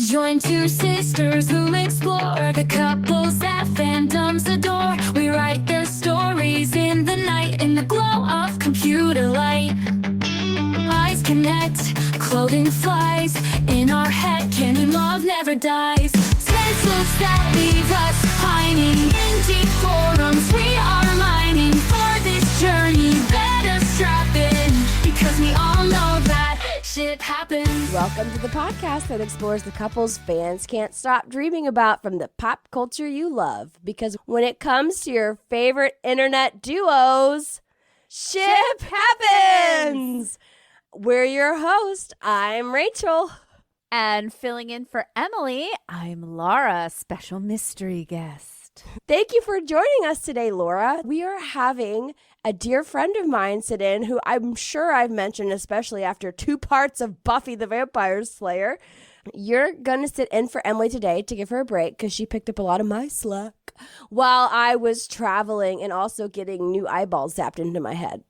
Join two sisters who explore the couples that fandoms adore. We write their stories in the night in the glow of computer light. Eyes connect, clothing flies. In our head, canon love never dies. Stencils that leave us pining. In deep forums, we are mining for this journey. Better strap in, because we all know that shit happens. Welcome to the podcast that explores the couples fans can't stop dreaming about from the pop culture you love. Because when it comes to your favorite internet duos, ship happens! We're your host. I'm Rachel. And filling in for Emily, I'm Laura, special mystery guest. Thank you for joining us today, Laura. We are having a dear friend of mine sit in, who I'm sure I've mentioned, especially after 2 parts of Buffy the Vampire Slayer. You're going to sit in for Emily today to give her a break because she picked up a lot of my slack while I was traveling and also getting new eyeballs zapped into my head.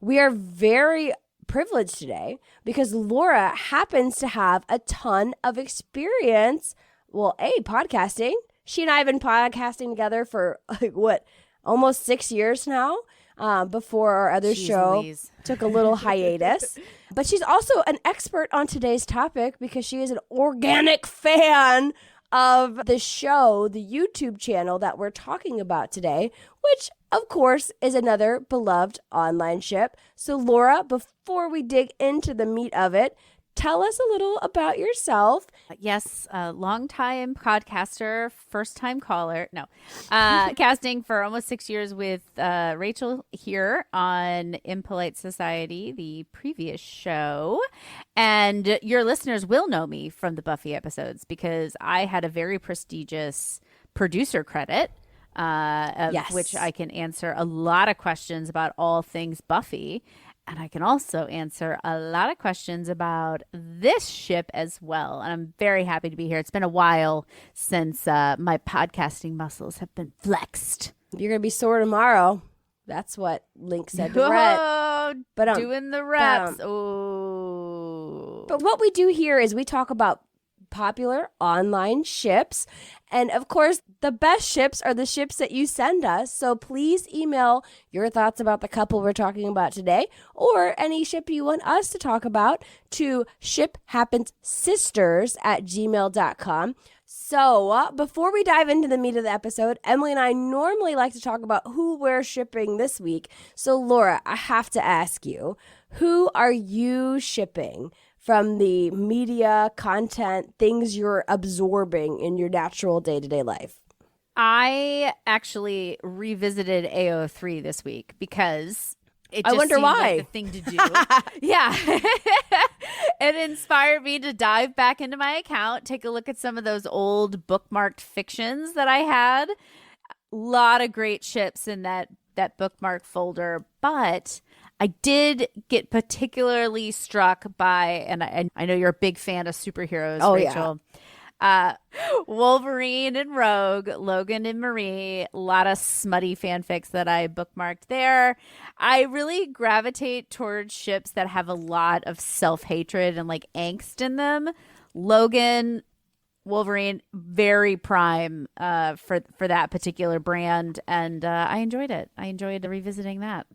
We are very privileged today because Laura happens to have a ton of experience. Well, podcasting. She and I have been podcasting together for almost 6 years now, before our other show took a little hiatus. But she's also an expert on today's topic because she is an organic fan of the show, the YouTube channel that we're talking about today, which, of course, is another beloved online ship. So, Laura, before we dig into the meat of it, tell us a little about yourself. Yes, long-time podcaster, first-time caller. No, casting for almost 6 years with Rachel here on Impolite Society, the previous show. And your listeners will know me from the Buffy episodes because I had a very prestigious producer credit, Yes. which I can answer a lot of questions about all things Buffy. And I can also answer a lot of questions about this ship as well. And I'm very happy to be here. It's been a while since my podcasting muscles have been flexed. You're going to be sore tomorrow. That's what Link said to Rhett. Oh, But, doing the reps. Oh. But what we do here is we talk about popular online ships. And of course, the best ships are the ships that you send us. So please email your thoughts about the couple we're talking about today or any ship you want us to talk about to shiphappenssisters@gmail.com. So before we dive into the meat of the episode, Emily and I normally like to talk about who we're shipping this week. So Laura, I have to ask you, who are you shipping from the media, content, things you're absorbing in your natural day-to-day life? I actually revisited AO3 this week because it just wonder seemed why. like the thing to do. Yeah. It inspired me to dive back into my account, take a look at some of those old bookmarked fictions that I had. A lot of great ships in that bookmark folder, but I did get particularly struck by, and I know you're a big fan of superheroes, Rachel. Yeah. Wolverine and Rogue, Logan and Marie, a lot of smutty fanfics that I bookmarked there. I really gravitate towards ships that have a lot of self-hatred and like angst in them. Logan, Wolverine, very prime for that particular brand, and I enjoyed it. I enjoyed revisiting that.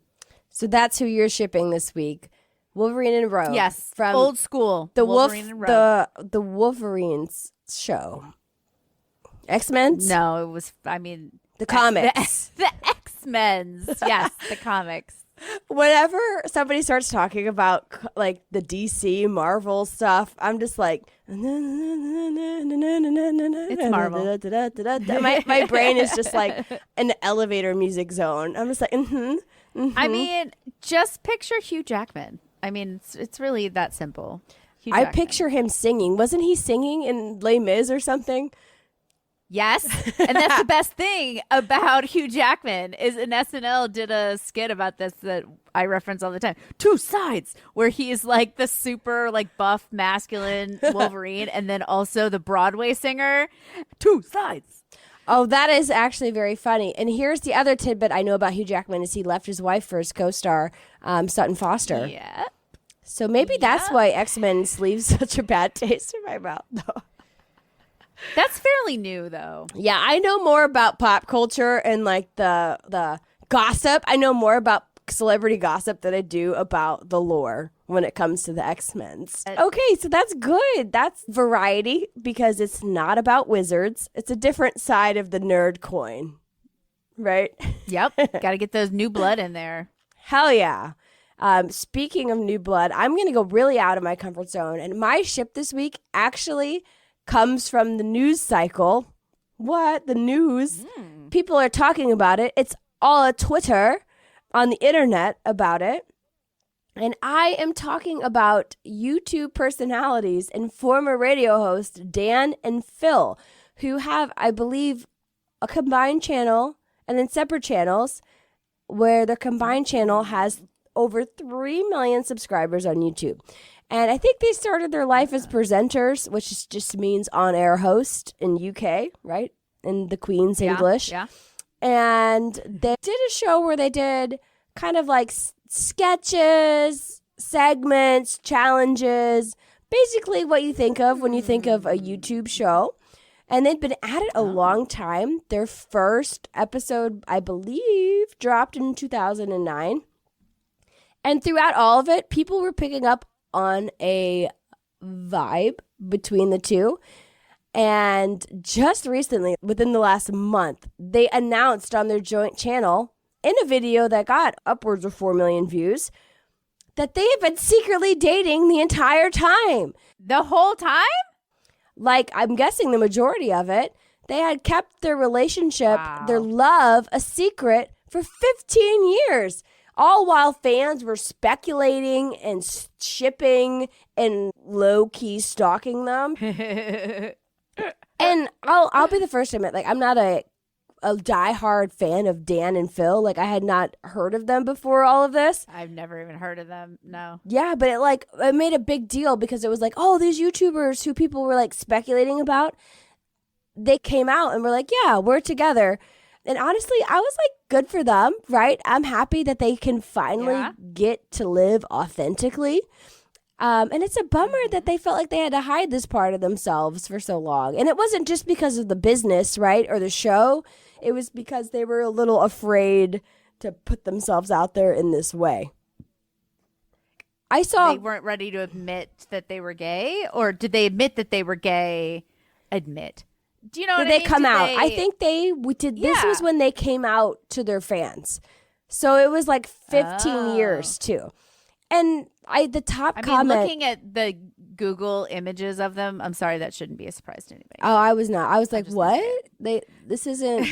So that's who you're shipping this week. Wolverine and Rogue. Yes, from old school. The Wolverine and Rogue. the Wolverines show. X-Men's? No, it was, the comics. The X-Men's. Yes, the comics. Whenever somebody starts talking about like the DC Marvel stuff, I'm just like, it's Marvel. My brain is just like an elevator music zone. I'm just like, I mean, just picture Hugh Jackman. I mean, it's really that simple. Hugh I Jackman. picture him singing. Wasn't he singing in Les Mis or something? Yes, and that's the best thing about Hugh Jackman is an SNL did a skit about this that I reference all the time. 2 Sides, where he is like the super like buff masculine Wolverine, and then also the Broadway singer. 2 Sides. Oh, that is actually very funny. And here's the other tidbit I know about Hugh Jackman is he left his wife for his co-star, Sutton Foster. Yeah. So maybe that's why X-Men leaves such a bad taste in my mouth, though. That's fairly new, though. Yeah, I know more about pop culture and like the gossip. I know more about celebrity gossip than I do about the lore when it comes to the X-Men's. Okay, so that's good. That's variety because it's not about wizards. It's a different side of the nerd coin, right? Yep. Got to get those new blood in there. Hell yeah. Speaking of new blood, I'm going to go really out of my comfort zone. And my ship this week actually comes from the news cycle. What? The news? People are talking about it. It's all a Twitter on the internet about it. And I am talking about YouTube personalities and former radio hosts Dan and Phil, who have, I believe, a combined channel and then separate channels where their combined channel has over 3 million subscribers on YouTube. And I think they started their life as presenters, which just means on-air host in UK, right? In the Queen's English. Yeah. And they did a show where they did kind of like sketches, segments, challenges, basically what you think of when you think of a YouTube show. And they'd been at it a long time. Their first episode, I believe, dropped in 2009. And throughout all of it, people were picking up on a vibe between the two. And just recently, within the last month, they announced on their joint channel in a video that got upwards of 4 million views that they have been secretly dating the entire time. The whole time? Like, I'm guessing the majority of it. They had kept their relationship, their love, a secret for 15 years. All while fans were speculating and shipping and low-key stalking them. And I'll be the first to admit, like, I'm not a diehard fan of Dan and Phil. Like, I had not heard of them before all of this. I've never even heard of them. No. Yeah, but it made a big deal because it was like, oh, these YouTubers who people were like speculating about, they came out and were like, yeah, we're together. And honestly, I was like, good for them, right? I'm happy that they can finally get to live authentically. And it's a bummer that they felt like they had to hide this part of themselves for so long. And it wasn't just because of the business, right? Or the show. It was because they were a little afraid to put themselves out there in this way. They weren't ready to admit that they were gay? Or did they admit that they were gay? Do you know what I mean? Did they come out? I think they did. Yeah. This was when they came out to their fans. So it was like 15 years too. And the top comment. Looking at the Google images of them, I'm sorry, that shouldn't be a surprise to anybody. Oh, I was not. I was like, what? This isn't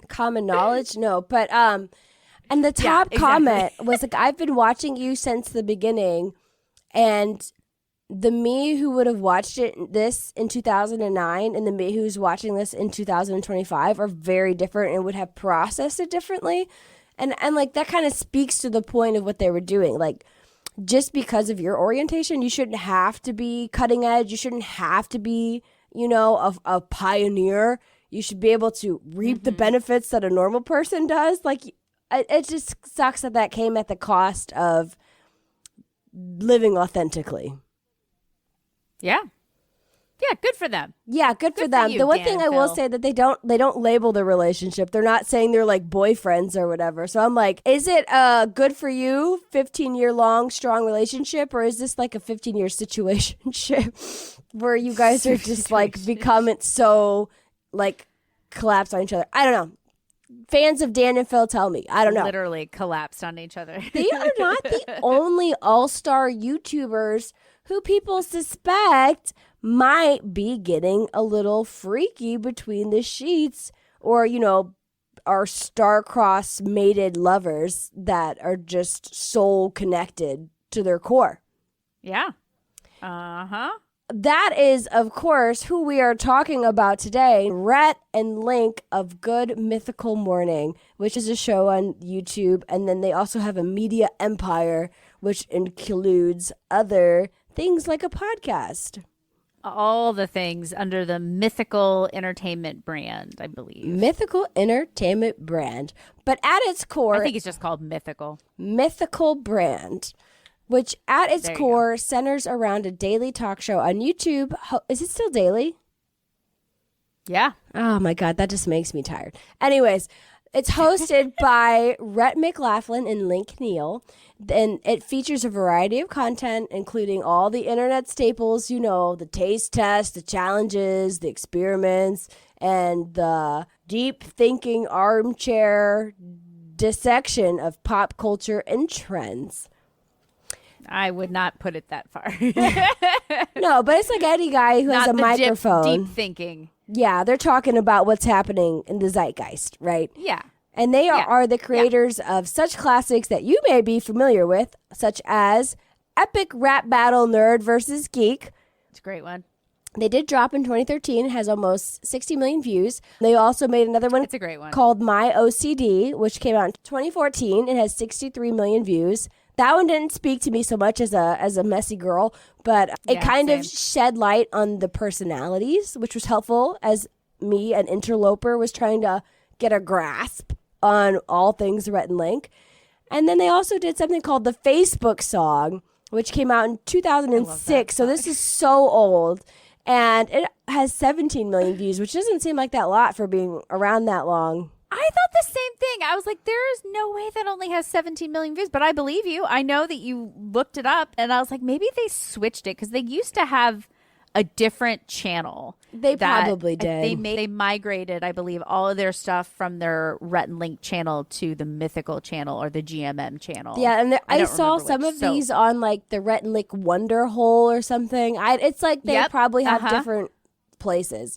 common knowledge? No, but and the top comment was like, I've been watching you since the beginning, and the me who would have watched this in 2009 and the me who's watching this in 2025 are very different and would have processed it differently. And like that kind of speaks to the point of what they were doing. Like, just because of your orientation, you shouldn't have to be cutting edge. You shouldn't have to be, a pioneer. You should be able to reap the benefits that a normal person does. Like, it just sucks that came at the cost of living authentically. Yeah. Yeah, good for them. Yeah, good for them. The one thing I will say that they don't label their relationship. They're not saying they're like boyfriends or whatever. So I'm like, is it a good for you 15-year long strong relationship, or is this like a 15-year situationship where you guys are just like become it so like collapse on each other? I don't know. Fans of Dan and Phil tell me. I don't know. Literally collapsed on each other. They are not the only all-star YouTubers who people suspect might be getting a little freaky between the sheets, or, are star-crossed mated lovers that are just soul connected to their core. Yeah. Uh-huh. That is, of course, who we are talking about today, Rhett and Link of Good Mythical Morning, which is a show on YouTube. And then they also have a media empire, which includes other things like a podcast. All the things under the Mythical Entertainment brand, I believe. Mythical Entertainment brand. But at its core, I think it's just called Mythical. Mythical brand. which at its There you core centers around a daily talk show on YouTube. Is it still daily? Yeah. Oh my God, that just makes me tired. Anyways, it's hosted by Rhett McLaughlin and Link Neal, and it features a variety of content, including all the internet staples, the taste test, the challenges, the experiments, and the deep thinking armchair dissection of pop culture and trends. I would not put it that far. No, but it's like any guy who has a microphone. Deep thinking. Yeah, they're talking about what's happening in the zeitgeist, right? Yeah. And they are the creators of such classics that you may be familiar with, such as Epic Rap Battle Nerd versus Geek. It's a great one. They did drop in 2013. It has almost 60 million views. They also made another one. It's a great one. Called My OCD, which came out in 2014. It has 63 million views. That one didn't speak to me so much as a messy girl, but it kind of shed light on the personalities, which was helpful as me, an interloper, was trying to get a grasp on all things Rhett and Link. And then they also did something called the Facebook Song, which came out in 2006. So this is so old. And it has 17 million views, which doesn't seem like that lot for being around that long. I thought the same thing. I was like, there is no way that only has 17 million views, but I believe you. I know that you looked it up, and I was like, maybe they switched it because they used to have a different channel. They probably did. They migrated, I believe, all of their stuff from their Rhett and Link channel to the Mythical channel or the GMM channel. Yeah, and I saw some of these on like the Rhett and Link Wonder Hole or something. It's like they probably have different places.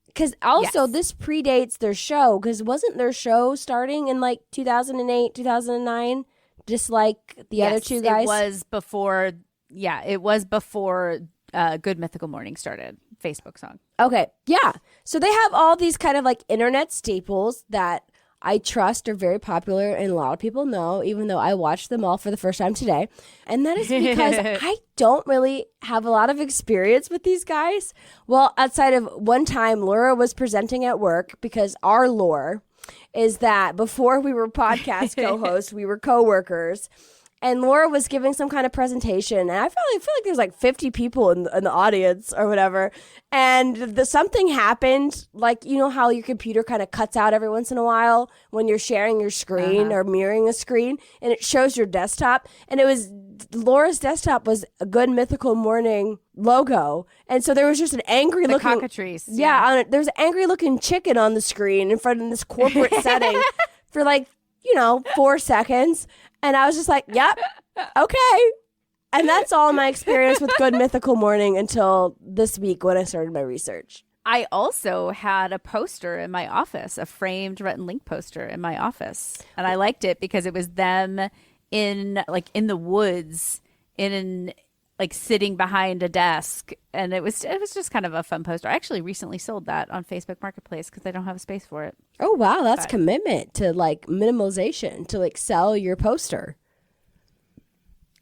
Because also this predates their show, because wasn't their show starting in like 2008, 2009, just like the other two guys? It was before, it was before Good Mythical Morning started, Facebook Song. Okay, yeah. So they have all these kind of like internet staples that I trust are very popular and a lot of people know, even though I watched them all for the first time today. And that is because I don't really have a lot of experience with these guys. Well, outside of one time, Laura was presenting at work, because our lore is that before we were podcast co-hosts, we were co-workers. And Laura was giving some kind of presentation, and I feel like there's like 50 people in the audience or whatever. And something happened, like, you know how your computer kind of cuts out every once in a while when you're sharing your screen or mirroring a screen, and it shows your desktop. And it was Laura's desktop was a Good Mythical Morning logo, and so there was just an angry looking cockatrice. On it. There's an angry looking chicken on the screen in front of this corporate setting for like 4 seconds. And I was just like, yep, okay. And that's all my experience with Good Mythical Morning until this week when I started my research. I also had a poster in my office, a framed Rhett and Link poster in my office. And I liked it because it was them in the woods, sitting behind a desk. And it was just kind of a fun poster. I actually recently sold that on Facebook Marketplace because I don't have a space for it. Oh, wow. That's commitment to minimalization, to sell your poster.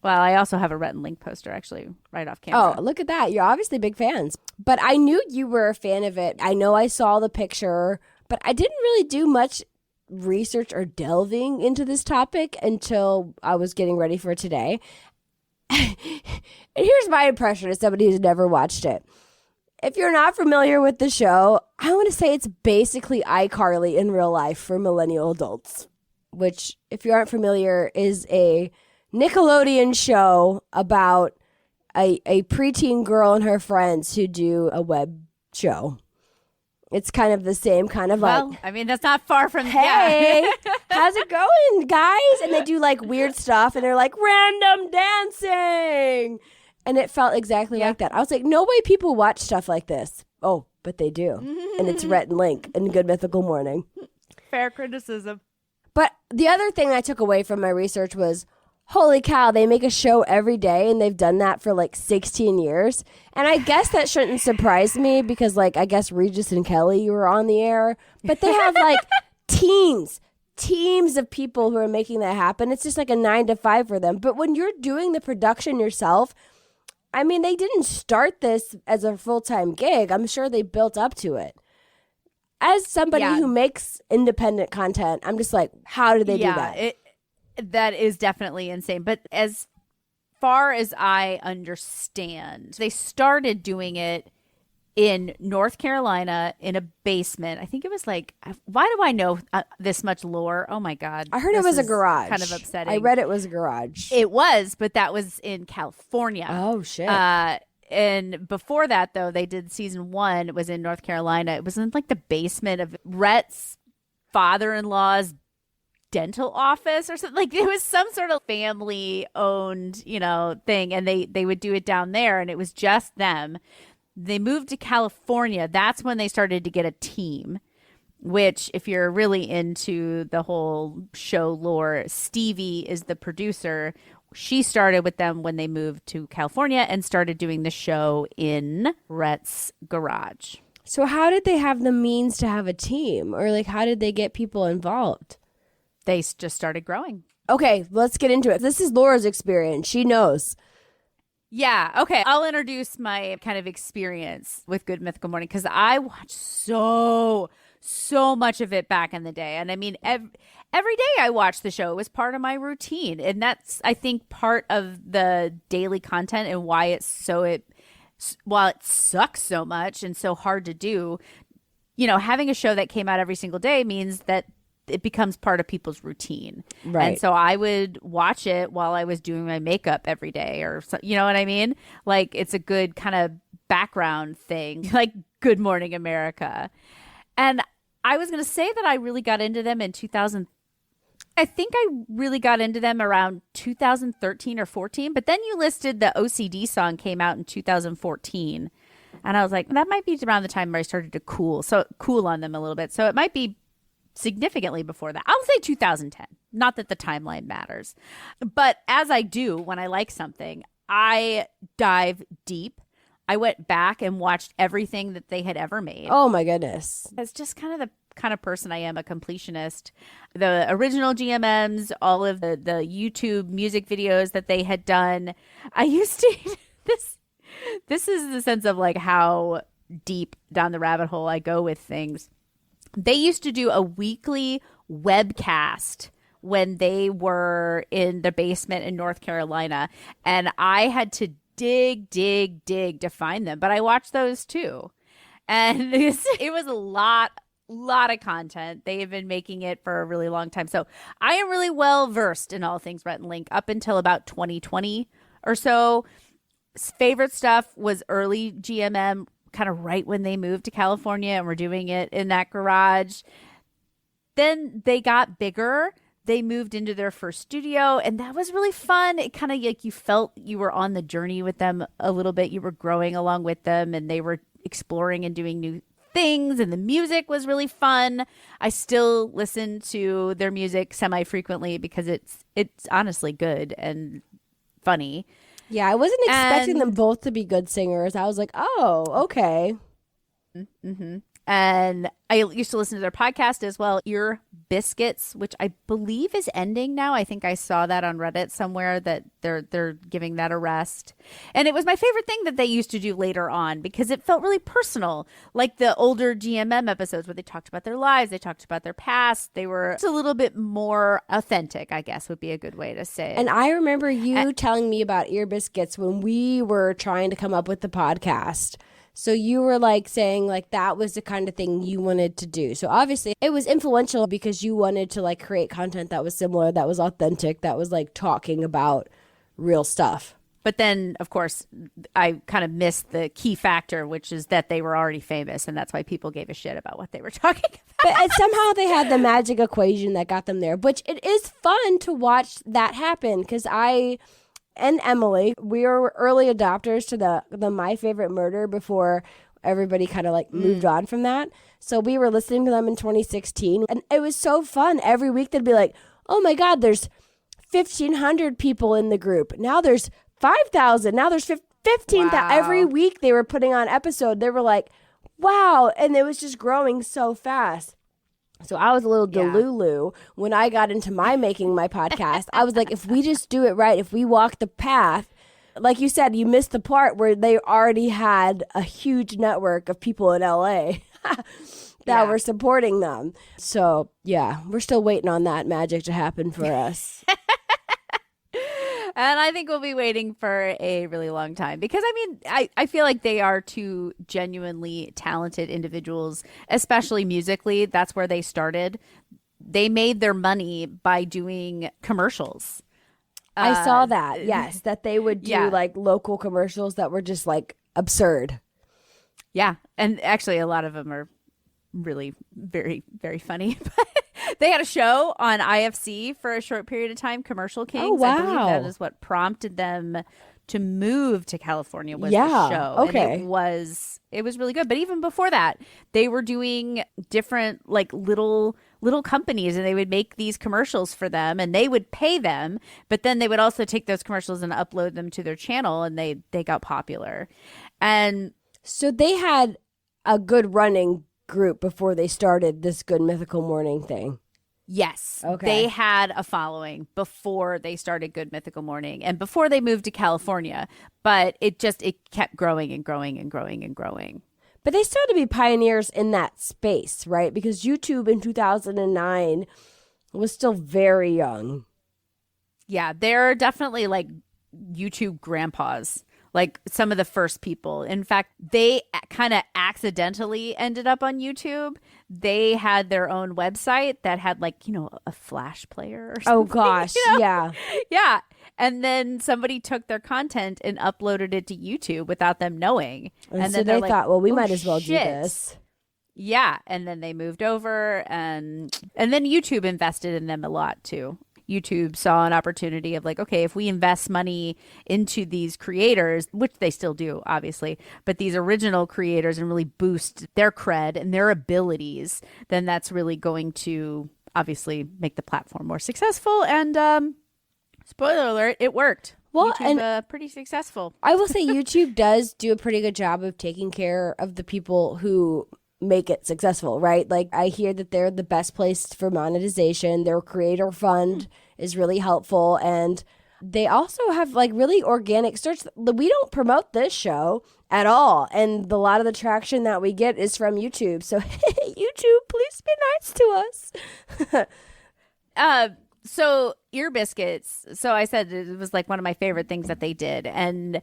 Well, I also have a Rhett and Link poster actually right off camera. Oh, look at that. You're obviously big fans. But I knew you were a fan of it. I know I saw the picture, but I didn't really do much research or delving into this topic until I was getting ready for today. And here's my impression as somebody who's never watched it. If you're not familiar with the show, I want to say it's basically iCarly in real life for millennial adults, which, if you aren't familiar, is a Nickelodeon show about a preteen girl and her friends who do a web show. It's kind of the same kind of that's not far from hey, how's it going, guys? And they do weird stuff, and they're like random dancing. And it felt exactly like that. I was like, no way people watch stuff like this. Oh, but they do. And it's Rhett and Link and Good Mythical Morning. Fair criticism. But the other thing I took away from my research was, holy cow, they make a show every day, and they've done that for 16 years. And I guess that shouldn't surprise me because, I guess Regis and Kelly were on the air. But they have, teams of people who are making that happen. It's just a 9 to 5 for them. But when you're doing the production yourself, I mean, they didn't start this as a full-time gig. I'm sure they built up to it. As somebody who makes independent content, I'm just like, how did they do that? That is definitely insane. But as far as I understand, they started doing it in North Carolina in a basement. I think it was like, why do I know this much lore? Oh my God. I heard it was a garage. Kind of upsetting. I read it was a garage. It was, but that was in California. Oh, shit. And before that, though, they did season 1. It was in North Carolina. It was in like the basement of Rhett's father-in-law's dental office or something. Like it was some sort of family owned, thing. And they would do it down there, and it was just them. They moved to California. That's when they started to get a team, which if you're really into the whole show lore, Stevie is the producer. She started with them when they moved to California and started doing the show in Rhett's garage. So how did they have the means to have a team? Or like how did they get people involved? They just started growing. Okay, let's get into it. This is Laura's experience. She knows. Yeah. Okay. I'll introduce my kind of experience with Good Mythical Morning because I watched so much of it back in the day. And I mean, every day I watched the show. It was part of my routine. And that's, I think, part of the daily content and why while it sucks so much and so hard to do, having a show that came out every single day means that it becomes part of people's routine. Right. And so I would watch it while I was doing my makeup every day or so, you know what I mean? Like it's a good kind of background thing, like Good Morning America. And I was going to say that I really got into them in 2000. I think I really got into them around 2013 or 14, but then you listed the OCD song came out in 2014. And I was like, that might be around the time where I started to cool on them a little bit. So it might be significantly before that. I'll say 2010. Not that the timeline matters. But as I do when I like something, I dive deep. I went back and watched everything that they had ever made. Oh my goodness. It's just kind of the kind of person I am, a completionist. The original GMMs, all of the YouTube music videos that they had done. I used to this is the sense of like how deep down the rabbit hole I go with things. They used to do a weekly webcast when they were in the basement in North Carolina. And I had to dig to find them. But I watched those too. And it was a lot of content. They have been making it for a really long time. So I am really well versed in all things Rhett and Link up until about 2020 or so. Favorite stuff was early GMM, kind of right when they moved to California and were doing it in that garage. Then they got bigger. They moved into their first studio, and that was really fun. It kind of like you felt you were on the journey with them a little bit. You were growing along with them, and they were exploring and doing new things, and the music was really fun. I still listen to their music semi-frequently because it's honestly good and funny. Yeah, I wasn't expecting them both to be good singers. I was like, oh, okay. Mm-hmm. And I used to listen to their podcast as well, Ear Biscuits, which I believe is ending now. I think I saw that on Reddit somewhere that they're giving that a rest. And it was my favorite thing that they used to do later on because it felt really personal, like the older GMM episodes where they talked about their lives, they talked about their past. They were just a little bit more authentic, I guess would be a good way to say it. And I remember you telling me about Ear Biscuits when we were trying to come up with the podcast. So you were like saying like that was the kind of thing you wanted to do. So obviously it was influential because you wanted to like create content that was similar, that was authentic, that was like talking about real stuff. But then, of course, I kind of missed the key factor, which is that they were already famous. And that's why people gave a shit about what they were talking about. But somehow they had the magic equation that got them there, which it is fun to watch that happen because I and Emily, we were early adopters to the My Favorite Murder before everybody kind of like moved on from that. So we were listening to them in 2016 and it was so fun. Every week they'd be like, oh my God, there's 1,500 people in the group. Now there's 5,000. Now there's 15,000. Wow. Every week they were putting on episode. They were like, wow. And it was just growing so fast. So I was a little delulu when I got into making my podcast. I was like, if we just do it right, if we walk the path, like you said, you missed the part where they already had a huge network of people in LA that were supporting them. So yeah, we're still waiting on that magic to happen for us. And I think we'll be waiting for a really long time because I feel like they are two genuinely talented individuals, especially musically. That's where they started. They made their money by doing commercials. I saw that. Yes, that they would do Yeah. like local commercials that were just like absurd. Yeah. And actually, a lot of them are really very, very funny. They had a show on IFC for a short period of time, Commercial Kings. Oh, wow. I believe that is what prompted them to move to California was Yeah, the show. okay. And it was really good. But even before that, they were doing different like little companies, and they would make these commercials for them and they would pay them, but then they would also take those commercials and upload them to their channel, and they got popular. And So they had a good running group before they started this Good Mythical Morning thing. yes, Okay. they had a following before they started Good Mythical Morning and before they moved to California, but it kept growing and growing and growing and growing. But they still had to be pioneers in that space, right? Because YouTube in 2009 was still very young. Yeah, they're definitely like YouTube grandpas, like some of the first people. In fact, they kind of accidentally ended up on YouTube. They had their own website that had like, a Flash player or something. Oh, gosh. Yeah. Yeah. And then somebody took their content and uploaded it to YouTube without them knowing. And so then they they're like, thought, well, we "Oh, might as well do shit." this. Yeah. And then they moved over and then YouTube invested in them a lot too. YouTube saw an opportunity of like, okay, if we invest money into these creators, which they still do, obviously, but these original creators and really boost their cred and their abilities, then that's really going to obviously make the platform more successful. And spoiler alert, it worked. Well, YouTube, and pretty successful. I will say YouTube does do a pretty good job of taking care of the people who make it successful, right? Like I hear that they're the best place for monetization. Their creator fund is really helpful, and they also have like really organic search. We don't promote this show at all, and a lot of the traction that we get is from YouTube. So YouTube, please be nice to us. So Ear Biscuits. So I said it was like one of my favorite things that they did, and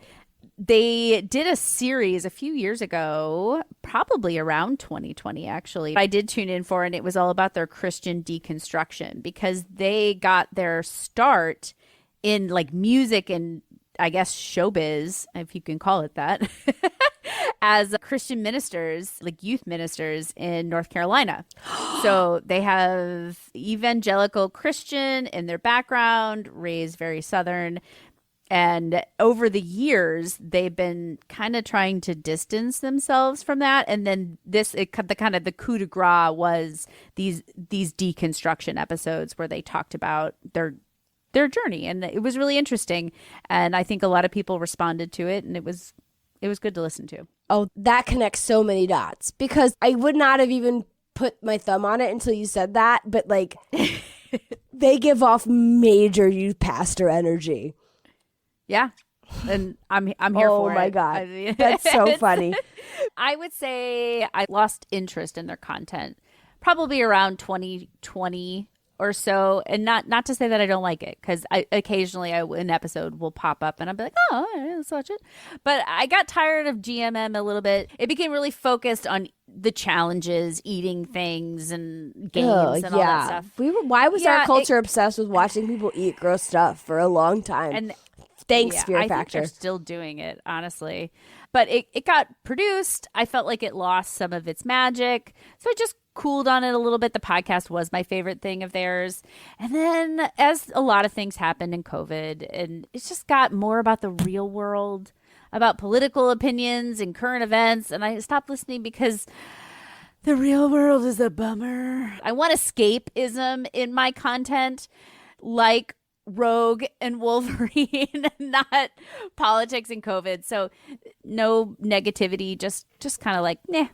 they did a series a few years ago, probably around 2020, actually. I did tune in for, and it was all about their Christian deconstruction because they got their start in like music and I guess showbiz, if you can call it that, as Christian ministers, like youth ministers in North Carolina. So they have evangelical Christian in their background, raised very Southern. And over the years, they've been kind of trying to distance themselves from that. And then the coup de grace was these deconstruction episodes where they talked about their journey, and it was really interesting. And I think a lot of people responded to it, and it was good to listen to. Oh, that connects so many dots because I would not have even put my thumb on it until you said that. But like, they give off major youth pastor energy. Yeah. And I'm here for it. Oh my God. I mean, That's so funny. I would say I lost interest in their content probably around 2020 or so. And not to say that I don't like it, because occasionally an episode will pop up and I'll be like, oh, all right, let's watch it. But I got tired of GMM a little bit. It became really focused on the challenges, eating things and games and all that stuff. Why was our culture obsessed with watching people eat gross stuff for a long time? And thanks, Fear I think Factor. they're still doing it, honestly. But it got produced. I felt like it lost some of its magic. So I just cooled on it a little bit. The podcast was my favorite thing of theirs. And then as a lot of things happened in COVID, and it just got more about the real world, about political opinions and current events. And I stopped listening because the real world is a bummer. I want escapism in my content, like Rogue and Wolverine, not politics and COVID. So no negativity, just kind of like, nah,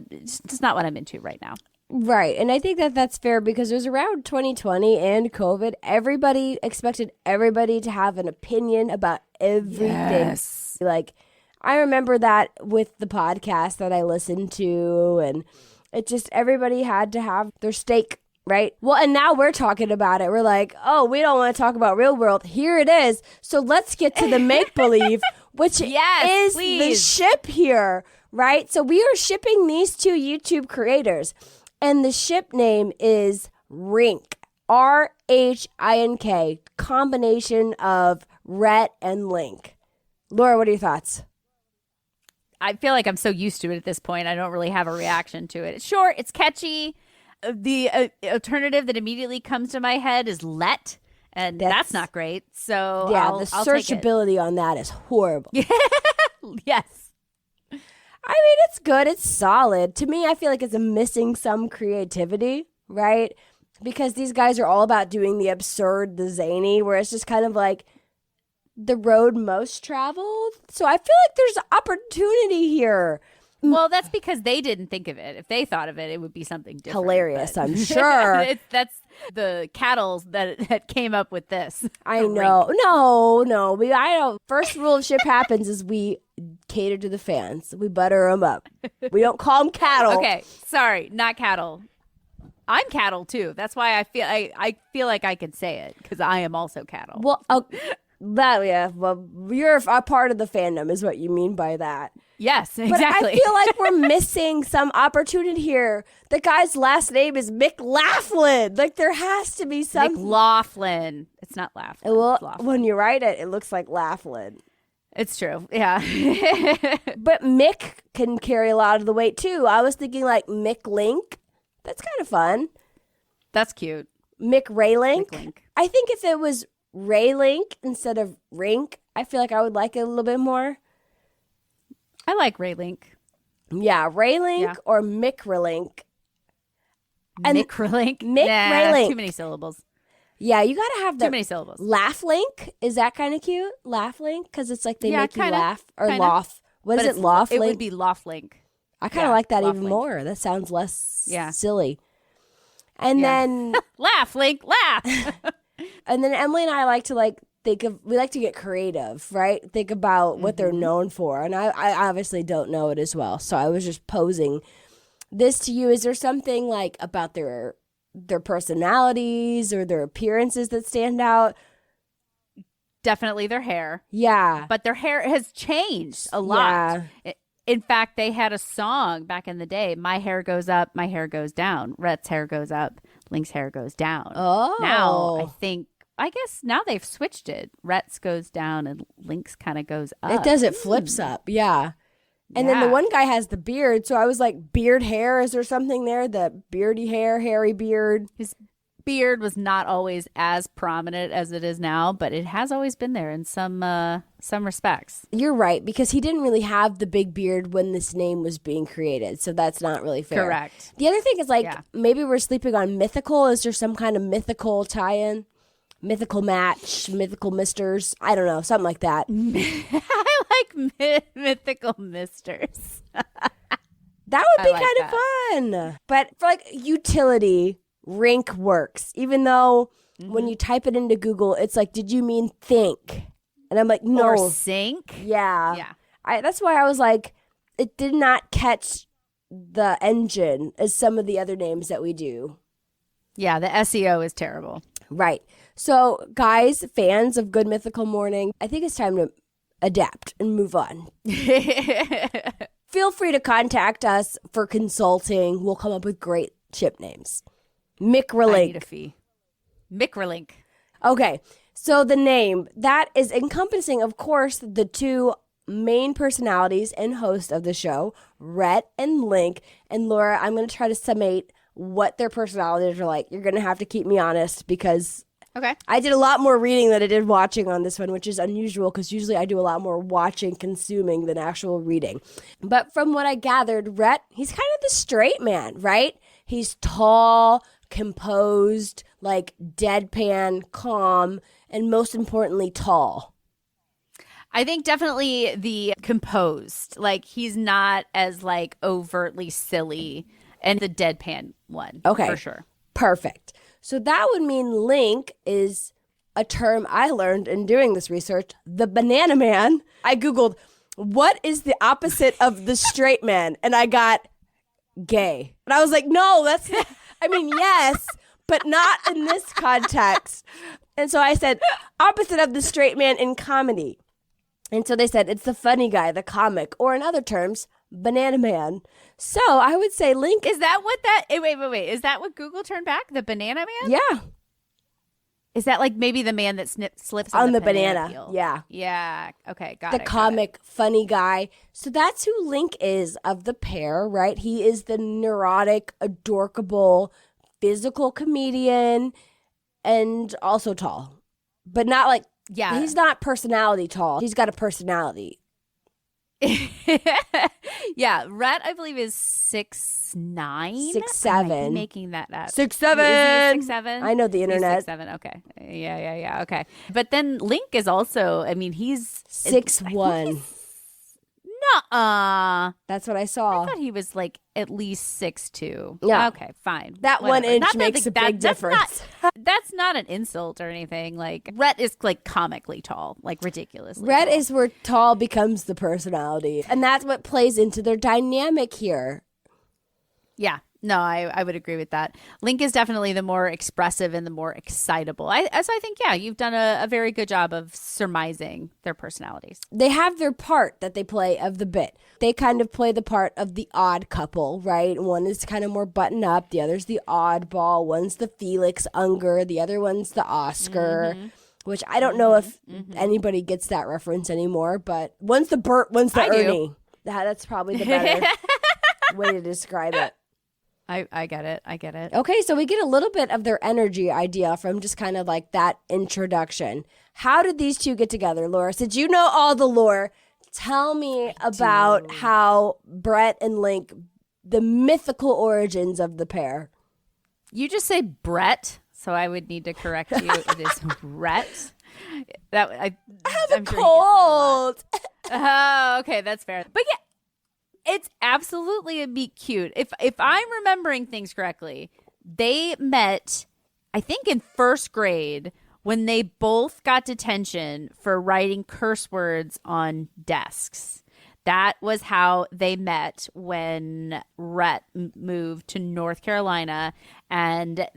it's just not what I'm into right now. Right. And I think that that's fair because it was around 2020 and COVID. Everybody expected everybody to have an opinion about everything. Yes. Like, I remember that with the podcast that I listened to, and it just, everybody had to have their stake right? Well, and now we're talking about it. We're like, oh, we don't want to talk about real world. Here it is. So let's get to the make-believe, which is the ship here, right? So we are shipping these two YouTube creators, and the ship name is Rink, Rhink, combination of Rhett and Link. Laura, what are your thoughts? I feel like I'm so used to it at this point. I don't really have a reaction to it. It's short. It's catchy. The alternative that immediately comes to my head is let, and that's not great. So yeah, I'll the take searchability on that is horrible. Yes. I mean, it's good. It's solid. To me, I feel like it's missing some creativity, right? Because these guys are all about doing the absurd, the zany, where it's just kind of like the road most traveled. So I feel like there's opportunity here. Well, that's because they didn't think of it. If they thought of it, it would be something different. Hilarious, I'm sure. That's the cattles that came up with this. I know. No. I don't. First rule of Ship Happens is we cater to the fans. We butter them up. We don't call them cattle. Okay, sorry, not cattle. I'm cattle too. That's why I feel like I can say it, because I am also cattle. Well, well, you're a part of the fandom, is what you mean by that. Yes, exactly. But I feel like we're missing some opportunity here. The guy's last name is McLaughlin. Like, there has to be some... McLaughlin. It's not Laughlin. Well, when you write it, it looks like Laughlin. It's true. Yeah. But Mick can carry a lot of the weight, too. I was thinking, like, Mick Link. That's kind of fun. That's cute. Mick Raylink. McLink. I think if it was Raylink instead of Rink, I feel like I would like it a little bit more. I like Rhink. Yeah, Raylink or Mick Raylink. Mick Rhink? Mick Raylink. Too many syllables. Yeah, you got to have too many syllables. Laugh Link. Is that kind of cute? Laugh Link? Because it's like they make you laugh. Or kinda. Loth. What is it? Loth Link? It would be Loth Link. I kind of like that even Link. more. That sounds less silly. And then... Laugh, Link, laugh! And then Emily and I like to we like to get creative, right? Think about what they're known for. And I obviously don't know it as well. So I was just posing this to you. Is there something like about their personalities or their appearances that stand out? Definitely their hair. Yeah. But their hair has changed a lot. Yeah. In fact, they had a song back in the day. My hair goes up, my hair goes down. Rhett's hair goes up, Link's hair goes down. Oh. Now, I guess now they've switched it. Rhett's goes down and Link's kind of goes up. It does. It flips up. Yeah. And then the one guy has the beard. So I was like, beard hair. Is there something there? The beardy hair, hairy beard. His beard was not always as prominent as it is now, but it has always been there in some respects. You're right, because he didn't really have the big beard when this name was being created. So that's not really fair. Correct. The other thing is maybe we're sleeping on mythical. Is there some kind of mythical tie-in? Mythical match, mythical misters. I don't know, something like that. I like mythical misters. That would be kind of fun. But for like utility, Rink works. Even though when you type it into Google, it's like, did you mean think? And I'm like, no. Or sink? Yeah. Yeah. That's why I was like, it did not catch the engine as some of the other names that we do. Yeah, the SEO is terrible. Right. So, guys, fans of Good Mythical Morning, I think it's time to adapt and move on. Feel free to contact us for consulting. We'll come up with great ship names. Microlink. I need a fee. Microlink. Okay. So the name, that is encompassing, of course, the two main personalities and host of the show, Rhett and Link. And Laura, I'm going to try to summate what their personalities are like. You're going to have to keep me honest because I did a lot more reading than I did watching on this one, which is unusual because usually I do a lot more watching, consuming than actual reading. But from what I gathered, Rhett, he's kind of the straight man, right? He's tall, composed, like deadpan, calm, and most importantly, tall. I think definitely the composed. Like, he's not as like overtly silly, and the deadpan one. Okay. For sure. Perfect. So that would mean Link is a term I learned in doing this research, the banana man. I Googled, what is the opposite of the straight man? And I got gay. And I was like, no, that's, I mean, yes, but not in this context. And so I said, opposite of the straight man in comedy. And so they said, it's the funny guy, the comic, or in other terms, banana man. So I would say Link. Is that what that, wait. Is that what Google turned back? The banana man? Yeah. Is that like maybe the man that slips On the banana banana. peel? Yeah. Yeah. Okay. Got The it. comic, funny guy. So that's who Link is of the pair, right? He is the neurotic, adorkable, physical comedian and also tall. But not like, Yeah. he's not personality tall. He's got a personality. Yeah. Rhett, I believe, is 6'9". 6'7". Making that up. 6'7". Is he 6'7"? I know the internet. 6'7". Okay. Yeah. Okay. But then Link is also, I mean, he's 6'1". Nuh-uh. That's what I I saw. thought he was like at least 6'2". Yeah. Okay, fine. That Whatever. 1 inch Not that makes a big difference. That's not an insult or anything. Like, Rhett is like comically tall, like ridiculously Red tall. is where tall becomes the personality. And that's what plays into their dynamic here. Yeah. No, I would agree with that. Link is definitely the more expressive and the more excitable. So I think, yeah, you've done a very good job of surmising their personalities. They have their part that they play of the bit. They kind of play the part of the odd couple, right? One is kind of more button up. The other's the oddball. One's the Felix Unger. The other one's the Oscar, which I don't know if anybody gets that reference anymore, but one's the Bert, one's the I do. Ernie. That's probably the better way to describe it. I get it. I get it. Okay, so we get a little bit of their energy idea from just kind of like that introduction. How did these two get together, Laura? Since you know all the lore, tell me about how Brett and Link, the mythical origins of the pair. You just say Brett, so I would need to correct you. It is Rhett. I have a cold. Oh, okay, that's fair. But yeah, it's absolutely a meet cute. If I'm remembering things correctly, they met, I think, in first grade when they both got detention for writing curse words on desks. That was how they met when Rhett moved to North Carolina. And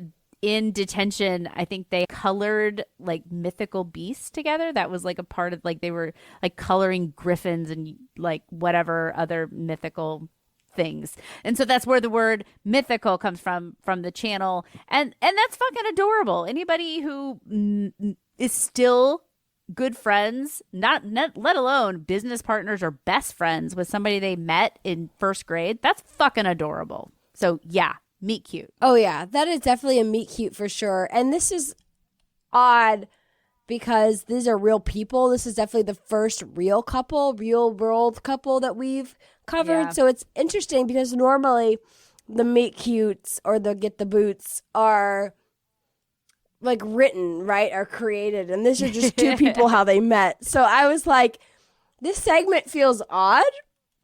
in detention, I think they colored like mythical beasts together. That was like a part of, like, they were like coloring griffins and like whatever other mythical things. And so that's where the word mythical comes from the channel. And that's fucking adorable. Anybody who is still good friends, not let alone business partners or best friends with somebody they met in first grade, that's fucking adorable. So yeah, meet cute. Oh yeah, that is definitely a meet cute for sure. And this is odd because these are real people. This is definitely the first real world couple that we've covered. Yeah. So it's interesting because normally the meet cutes or the get the boots are like written, right? Are created. And these are just two people how they met. So I was like, this segment feels odd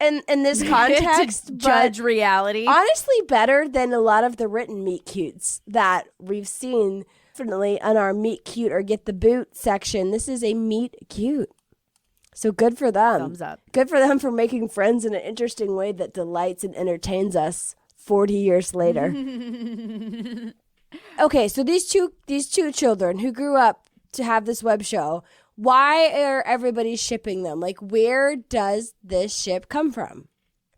in this context. To judge but reality. honestly better than a lot of the written meet cutes that we've seen. Definitely on our meet cute or get the boot section. This is a meet cute. So good for them. Thumbs up. Good for them for making friends in an interesting way that delights and entertains us 40 years later. Okay, so these two children who grew up to have this web show, why are everybody shipping them? Like, where does this ship come from?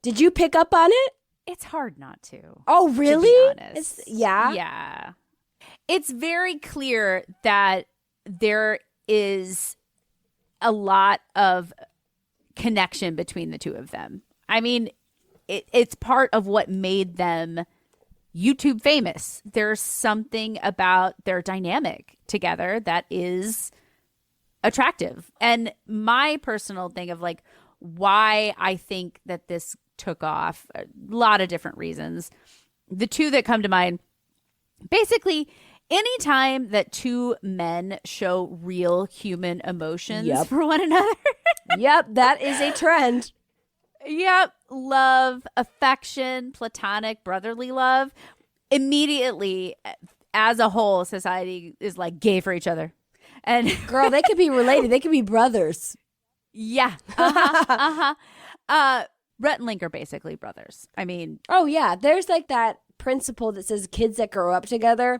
Did you pick up on it? It's hard not to. Oh, really? To be honest. Yeah? Yeah. It's very clear that there is a lot of connection between the two of them. I mean, it's part of what made them YouTube famous. There's something about their dynamic together that is attractive. And my personal thing of like why I think that this took off, a lot of different reasons. The two that come to mind, basically, anytime that two men show real human emotions for one another. Yep, that is a trend. Yep. Love, affection, platonic, brotherly love. Immediately, as a whole, society is like gay for each other. And Girl, they could be related. They could be brothers. yeah. Rhett and Link are basically brothers. I mean, Oh, yeah. There's like that principle that says kids that grow up together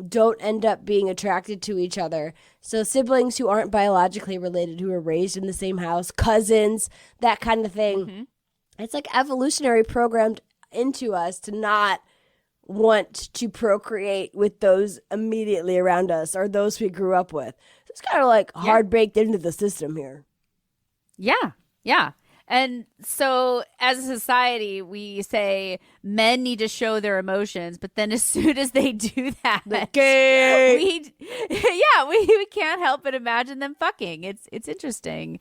don't end up being attracted to each other. So siblings who aren't biologically related, who are raised in the same house, cousins, that kind of thing. Mm-hmm. It's like evolutionary programmed into us to not want to procreate with those immediately around us or those we grew up with. It's kind of like hard baked into the system here. Yeah. Yeah. And so as a society, we say men need to show their emotions, but then as soon as they do that, we can't help but imagine them fucking. It's interesting.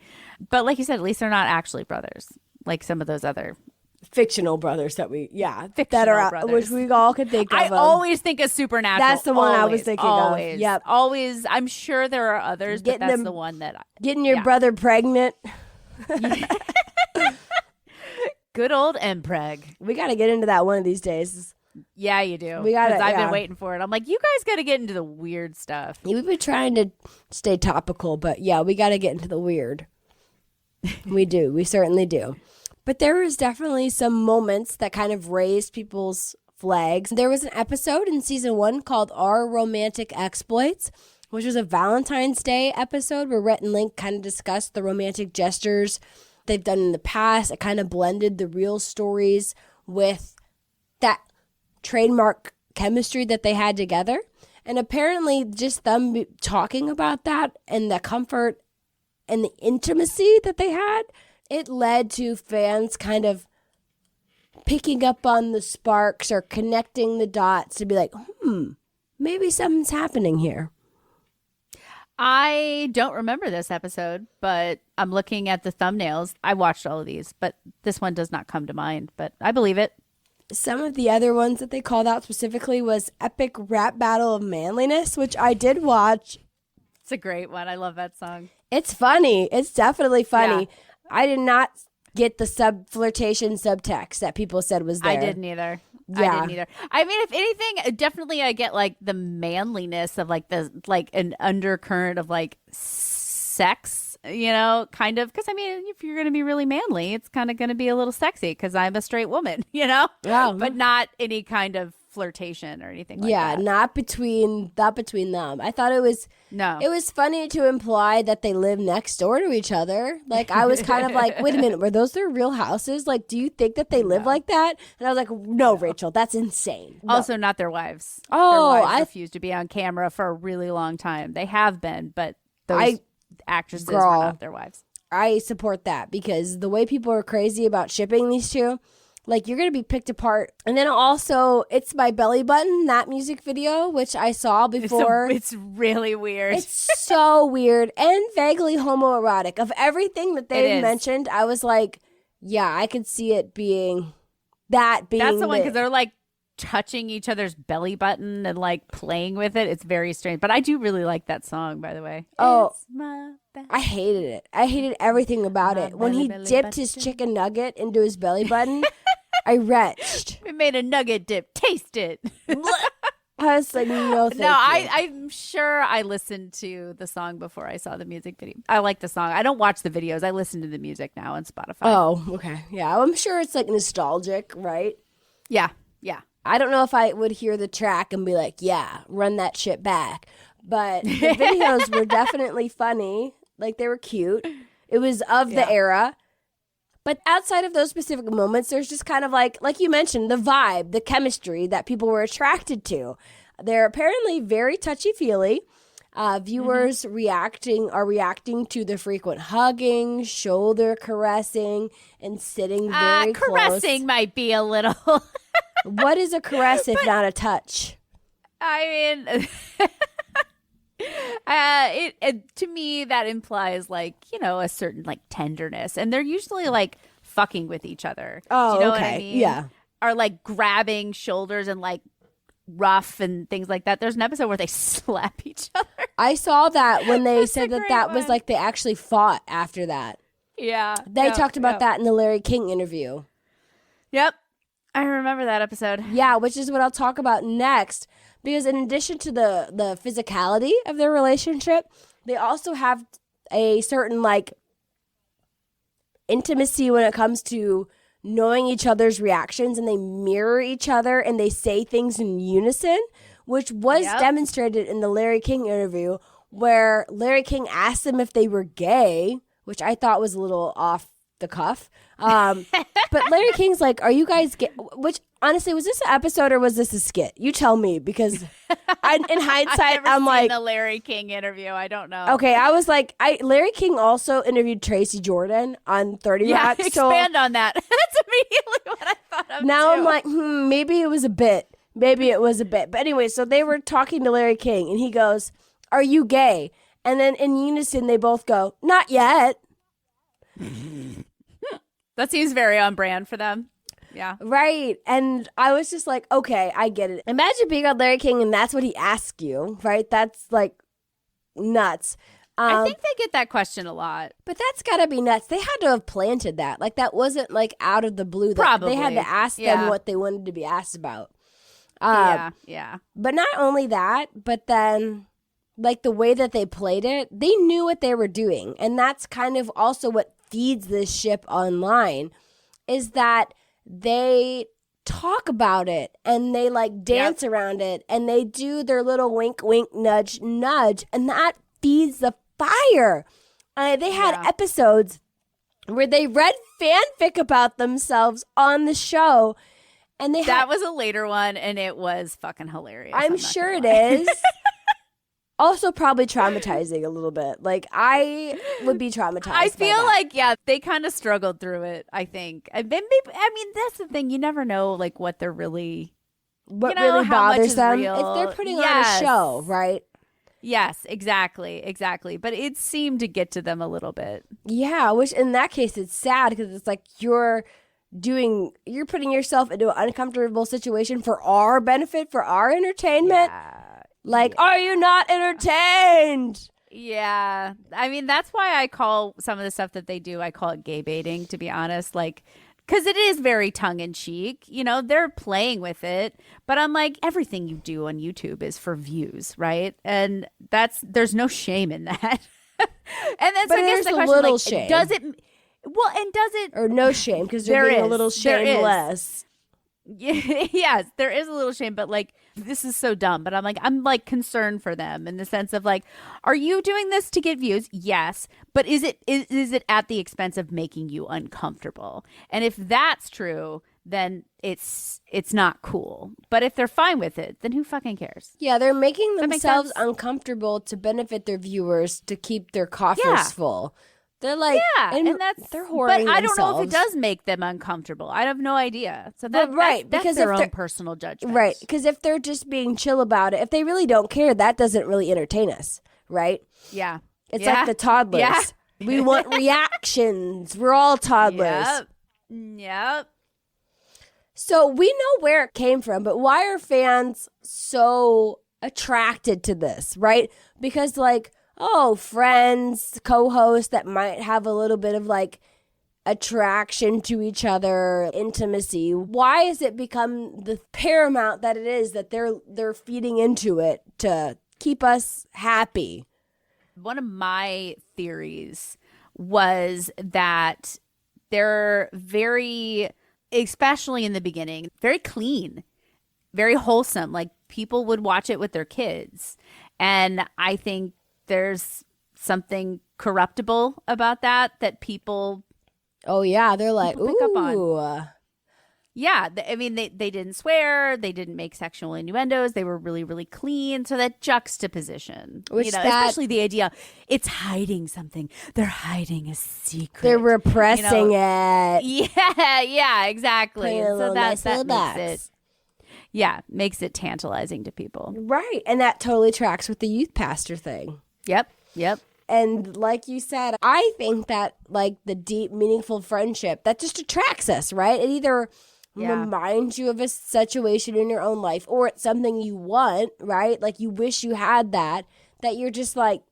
But like you said, at least they're not actually brothers, like some of those other fictional brothers that fictional are brothers. Which we all could think of. I always think of Supernatural. That's the one I was thinking of. Yep. Always. I'm sure there are others, but that's the one that getting your brother pregnant. Good old Mpreg. We got to get into that one of these days. Yeah, you do. We got it. I've been waiting for it. I'm like, you guys got to get into the weird stuff. We've been trying to stay topical, but yeah, we got to get into the weird. We do. We certainly do. But there was definitely some moments that kind of raised people's flags. There was an episode in season 1 called Our Romantic Exploits, which was a Valentine's Day episode where Rhett and Link kind of discussed the romantic gestures they've done in the past. It kind of blended the real stories with that trademark chemistry that they had together. And apparently just them talking about that and the comfort and the intimacy that they had, it led to fans kind of picking up on the sparks or connecting the dots to be like, maybe something's happening here. I don't remember this episode, but I'm looking at the thumbnails. I watched all of these, but this one does not come to mind, but I believe it. Some of the other ones that they called out specifically was Epic Rap Battle of Manliness, which I did watch. It's a great one. I love that song. It's funny. It's definitely funny. Yeah. I did not get the flirtation subtext that people said was there. I didn't either. Yeah. I didn't either. I mean, if anything, definitely I get like the manliness of like an undercurrent of like sex, kind of. Because I mean, if you're going to be really manly, it's kind of going to be a little sexy because I'm a straight woman, Yeah. But not any kind of flirtation or anything like that. Not between them. I thought it was funny to imply that they live next door to each other. Like I was kind of like, wait a minute, were those their real houses? Like, do you think that they live like that? And I was like, no, Rachel, that's insane. No. Also not their wives. Oh, their wives refused to be on camera for a really long time. They have been, but those actresses were not their wives. I support that because the way people are crazy about shipping these two, like, you're going to be picked apart. And then also, It's My Belly Button, that music video, which I saw before. It's really weird. It's so weird and vaguely homoerotic. Of everything that they mentioned, I was like, yeah, I could see it being that being. That's the one because they're like touching each other's belly button and like playing with it. It's very strange. But I do really like that song, by the way. Oh, it's my I hated it. I hated everything about it. When he dipped his chicken nugget into his belly button, I retched. We made a nugget dip. Taste it. I was like, no, thank you. I'm sure I listened to the song before I saw the music video. I like the song. I don't watch the videos. I listen to the music now on Spotify. Oh, okay. Yeah, I'm sure it's like nostalgic, right? Yeah, yeah. I don't know if I would hear the track and be like, yeah, run that shit back. But the videos were definitely funny. Like, they were cute. It was of the era. But outside of those specific moments, there's just kind of like you mentioned, the vibe, the chemistry that people were attracted to. They're apparently very touchy-feely. Viewers are reacting to the frequent hugging, shoulder caressing, and sitting very close. Caressing might be a little. What is a caress if not a touch? I mean, to me that implies like, a certain like tenderness, and they're usually like fucking with each other. Oh, do you know okay. what I mean? Yeah. Or like grabbing shoulders and like rough and things like that. There's an episode where they slap each other. I saw that when they said a that great was one. like they actually fought after that. Yeah. They talked about that in the Larry King interview. Yep. I remember that episode. Yeah, which is what I'll talk about next. Because in addition to the physicality of their relationship, they also have a certain like intimacy when it comes to knowing each other's reactions, and they mirror each other and they say things in unison, which was Yep. demonstrated in the Larry King interview, where Larry King asked them if they were gay, which I thought was a little off the cuff. But Larry King's like, "Are you guys gay?" Which honestly, was this an episode or was this a skit? You tell me, because in hindsight, I've never I'm seen like, the Larry King interview. I don't know. okay, I was like, Larry King also interviewed Tracy Jordan on 30 Yeah, Rock. expand on that. That's immediately what I thought of. Now too. I'm like, maybe it was a bit. Maybe it was a bit. But anyway, so they were talking to Larry King, and he goes, "Are you gay?" And then in unison, they both go, "Not yet." that seems very on brand for them. Yeah. Right. And I was just like, okay, I get it. Imagine being on Larry King and that's what he asked you, right? That's like nuts. I think they get that question a lot. But that's got to be nuts. They had to have planted that. Like, that wasn't like out of the blue. Probably. They had to ask them what they wanted to be asked about. Yeah. But not only that, but then like the way that they played it, they knew what they were doing. And that's kind of also what feeds this ship online, is that they talk about it and they like dance around it and they do their little wink, wink, nudge, nudge. And that feeds the fire. They had episodes where they read fanfic about themselves on the show. And that was a later one, and it was fucking hilarious. I'm sure it is. Also probably traumatizing a little bit. Like, I would be traumatized. I feel by that. like, they kind of struggled through it, I think. I mean, that's the thing. You never know, like, what they're really, what how really much bothers is them real. if they're putting on a show, right? Yes, exactly. But it seemed to get to them a little bit. Yeah, which in that case, it's sad because it's like you're putting yourself into an uncomfortable situation for our benefit, for our entertainment. Like, are you not entertained? Yeah. I mean, that's why I call some of the stuff that they do, I call it gay baiting, to be honest. Like, because it is very tongue in cheek. You know, they're playing with it. But I'm like, everything you do on YouTube is for views, right? And there's no shame in that. And then so I guess the question, little like, shame. does it Or no shame, because There you're being a is. little There is. shameless. Yes, there is a little shame, but like, this is so dumb. But I'm like concerned for them in the sense of like, are you doing this to get views? Yes, but is it at the expense of making you uncomfortable? And if that's true, then it's not cool. But if they're fine with it, then who fucking cares? Yeah, they're making That makes themselves sense? uncomfortable to benefit their viewers, to keep their coffers full. They're like, and that's they're whoring But I don't know if it themselves. does make them uncomfortable. I have no idea. So But right, that's because their if own they're- personal judgment, Right, because if they're just being chill about it, if they really don't care, that doesn't really entertain us, right? Yeah, It's Yeah. like the toddlers. Yeah. We want reactions. We're all toddlers. Yep. So we know where it came from, but why are fans so attracted to this, right? Because like, oh, friends, co-hosts that might have a little bit of like attraction to each other, intimacy. Why has it become the paramount that it is that they're feeding into it to keep us happy? One of my theories was that they're very, especially in the beginning, very clean, very wholesome. Like people would watch it with their kids. And I think there's something corruptible about that people. Oh yeah, they're like, People pick up on. ooh. Yeah, I mean, they didn't swear, they didn't make sexual innuendos, they were really, really clean. So that juxtaposition, Which especially the idea, it's hiding something. They're hiding a secret. They're repressing it. Yeah, exactly. Put it in a So little that nice little box. makes it tantalizing to people. Right. And that totally tracks with the youth pastor thing. Yep. And like you said, I think that like the deep, meaningful friendship that just attracts us, right? It either reminds you of a situation in your own life or it's something you want, right? Like you wish you had that you're just like,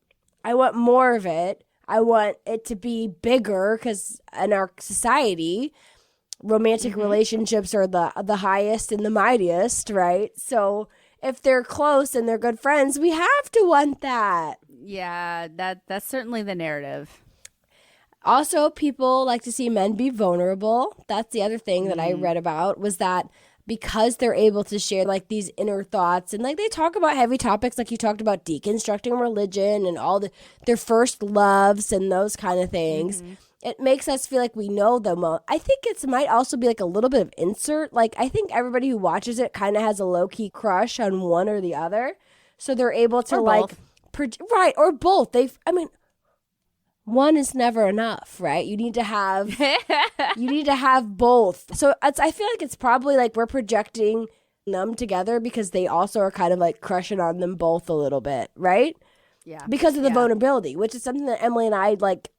I want more of it. I want it to be bigger because in our society, romantic relationships are the highest and the mightiest, right? So if they're close and they're good friends, we have to want that. Yeah, that's certainly the narrative. Also, people like to see men be vulnerable. That's the other thing that I read about was that because they're able to share like these inner thoughts, and like they talk about heavy topics, like you talked about deconstructing religion and all their first loves and those kind of things. It makes us feel like we know them well. I think it might also be like a little bit of insert. Like I think everybody who watches it kind of has a low-key crush on one or the other. So they're able to right, or both. One is never enough, right? You need to have both. So I feel like it's probably like we're projecting them together because they also are kind of like crushing on them both a little bit, right? Yeah. Because of the vulnerability, which is something that Emily and I like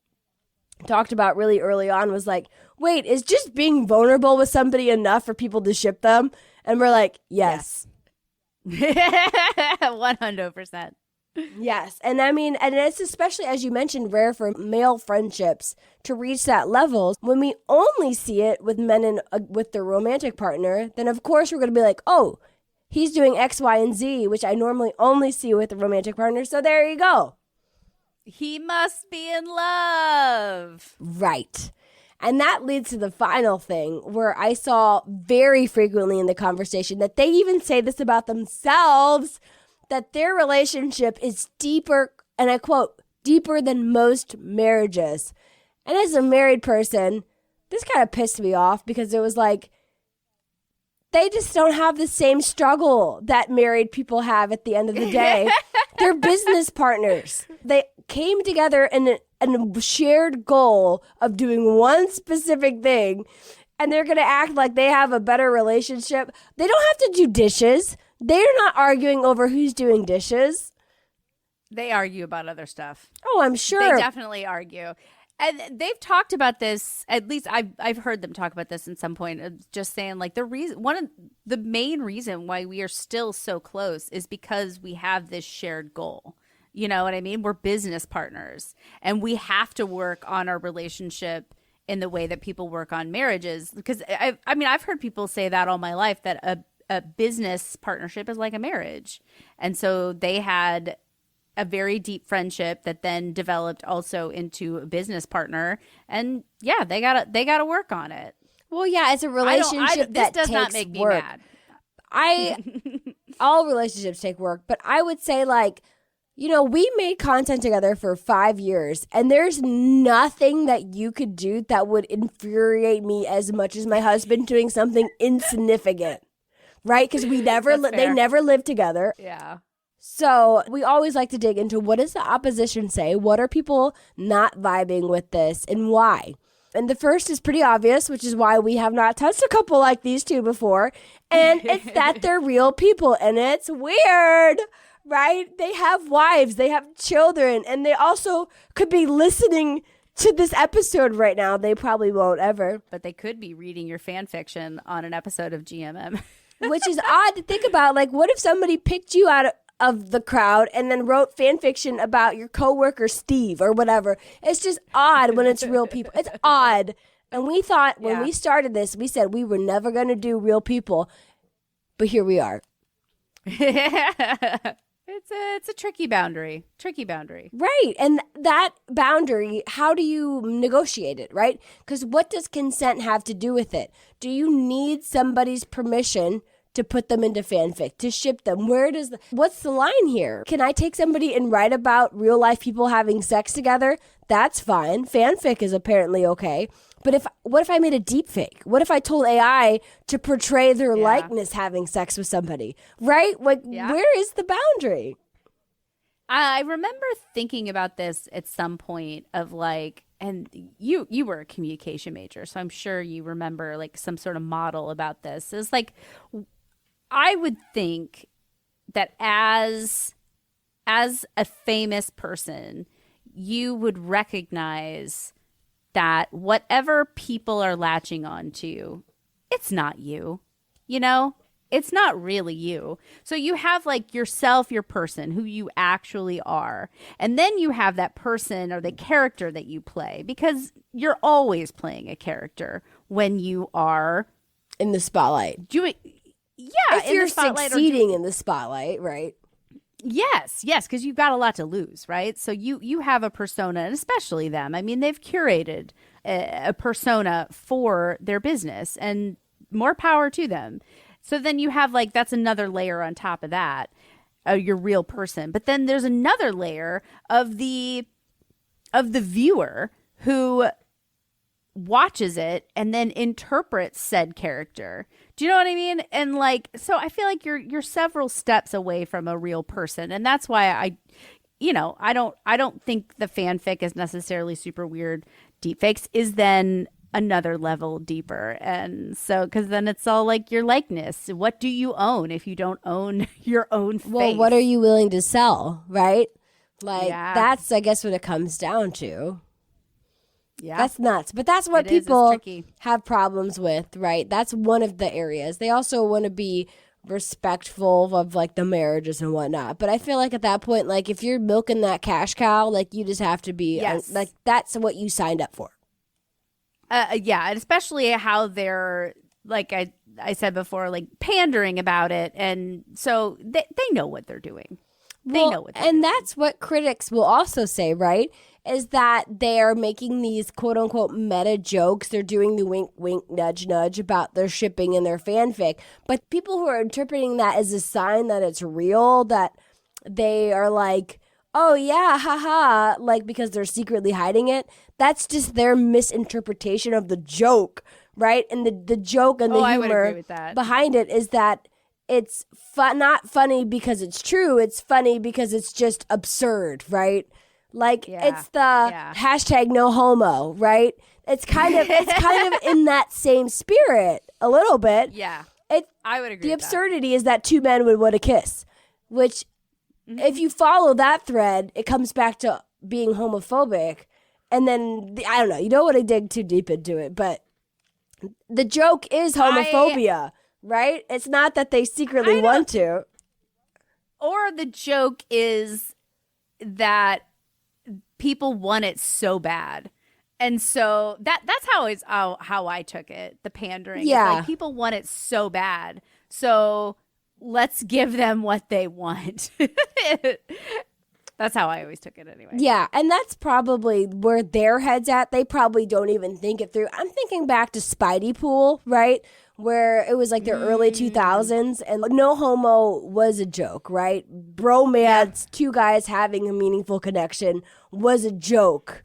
talked about really early on, was like, wait, is just being vulnerable with somebody enough for people to ship them? And we're like, yes. 100%. Yes. And I mean, and it's especially, as you mentioned, rare for male friendships to reach that level. When we only see it with men and with their romantic partner, then of course we're going to be like, oh, he's doing X, Y, and Z, which I normally only see with the romantic partner. So there you go. He must be in love. Right. And that leads to the final thing, where I saw very frequently in the conversation that they even say this about themselves, that their relationship is deeper, and I quote, deeper than most marriages. And as a married person, this kind of pissed me off because it was like, they just don't have the same struggle that married people have at the end of the day. They're business partners. They came together in a shared goal of doing one specific thing, and they're going to act like they have a better relationship. They don't have to do dishes. They're not arguing over who's doing dishes. They argue about other stuff. Oh, I'm sure. They definitely argue. And they've talked about this, at least I've heard them talk about this at some point, just saying like one of the main reason why we are still so close is because we have this shared goal. You know what I mean? We're business partners, and we have to work on our relationship in the way that people work on marriages. Because I've heard people say that all my life, that a business partnership is like a marriage. And so they had a very deep friendship that then developed also into a business partner. And yeah, they gotta work on it. Well, yeah, it's a relationship that does takes not make me work. mad. All relationships take work, but I would say like, you know, we made content together for 5 years, and there's nothing that you could do that would infuriate me as much as my husband doing something insignificant, right? Because they never lived together. Yeah. So we always like to dig into, what does the opposition say? What are people not vibing with this, and why? And the first is pretty obvious, which is why we have not touched a couple like these two before. And it's that they're real people, and it's weird, right? They have wives, they have children, and they also could be listening to this episode right now. They probably won't ever. But they could be reading your fan fiction on an episode of GMM. Which is odd to think about. Like, what if somebody picked you out of the crowd and then wrote fan fiction about your coworker Steve or whatever? It's just odd when it's real people. It's odd. And we thought when we started this, we said we were never going to do real people. But here we are. It's a tricky boundary. Right. And that boundary, how do you negotiate it, right? Because what does consent have to do with it? Do you need somebody's permission to put them into fanfic, to ship them? What's the line here? Can I take somebody and write about real life people having sex together? That's fine. Fanfic is apparently okay. But what if I made a deep fake? What if I told AI to portray their likeness having sex with somebody? Right? Like, where is the boundary? I remember thinking about this at some point of like, and you were a communication major, so I'm sure you remember like some sort of model about this. It's like, I would think that as a famous person, you would recognize that whatever people are latching on to, it's not you, you know? It's not really you. So you have like yourself, your person, who you actually are. And then you have that person or the character that you play, because you're always playing a character when you are in the spotlight. If you're succeeding in the spotlight, right? Yes, because you've got a lot to lose, right? So you have a persona, and especially them. I mean, they've curated a persona for their business, and more power to them. So then you have like, that's another layer on top of that, your real person. But then there's another layer of the viewer who watches it and then interprets said character. Do you know what I mean? And like, so I feel like you're several steps away from a real person. And that's why I don't think the fanfic is necessarily super weird. Deepfakes is then another level deeper. And so, because then it's all like your likeness. What do you own if you don't own your own face? Well, what are you willing to sell, right? Like, that's, I guess, what it comes down to. Yeah. That's nuts. But that's what It's people tricky. have problems with, right? That's one of the areas. They also want to be respectful of like the marriages and whatnot. But I feel like at that point, like if you're milking that cash cow, like you just have to be like, that's what you signed up for. Yeah, and especially how they're, like I said before, like pandering about it. And so they know what they're doing. They know what they're doing. And that's what critics will also say, right? Is that they're making these quote unquote meta jokes. They're doing the wink, wink, nudge, nudge about their shipping and their fanfic. But people who are interpreting that as a sign that it's real, that they are like, oh yeah, haha, like because they're secretly hiding it. That's just their misinterpretation of the joke, right? And the joke and the I would humor agree with that. behind it is that it's not funny because it's true. It's funny because it's just absurd, right? Like it's the hashtag no homo, right? It's kind of in that same spirit a little bit. Yeah, I would agree. The with absurdity is that two men would want to kiss, which if you follow that thread, it comes back to being homophobic. And then I don't know. You don't want to dig too deep into it, but the joke is homophobia, right? It's not that they secretly want to. Or the joke is that people want it so bad. And so that's how I took it, the pandering. Yeah. It's like people want it so bad. So let's give them what they want. That's how I always took it anyway. Yeah, and that's probably where their head's at. They probably don't even think it through. I'm thinking back to Spidey Pool, right? Where it was like the early 2000s and no homo was a joke, right? Bromance, two guys having a meaningful connection was a joke.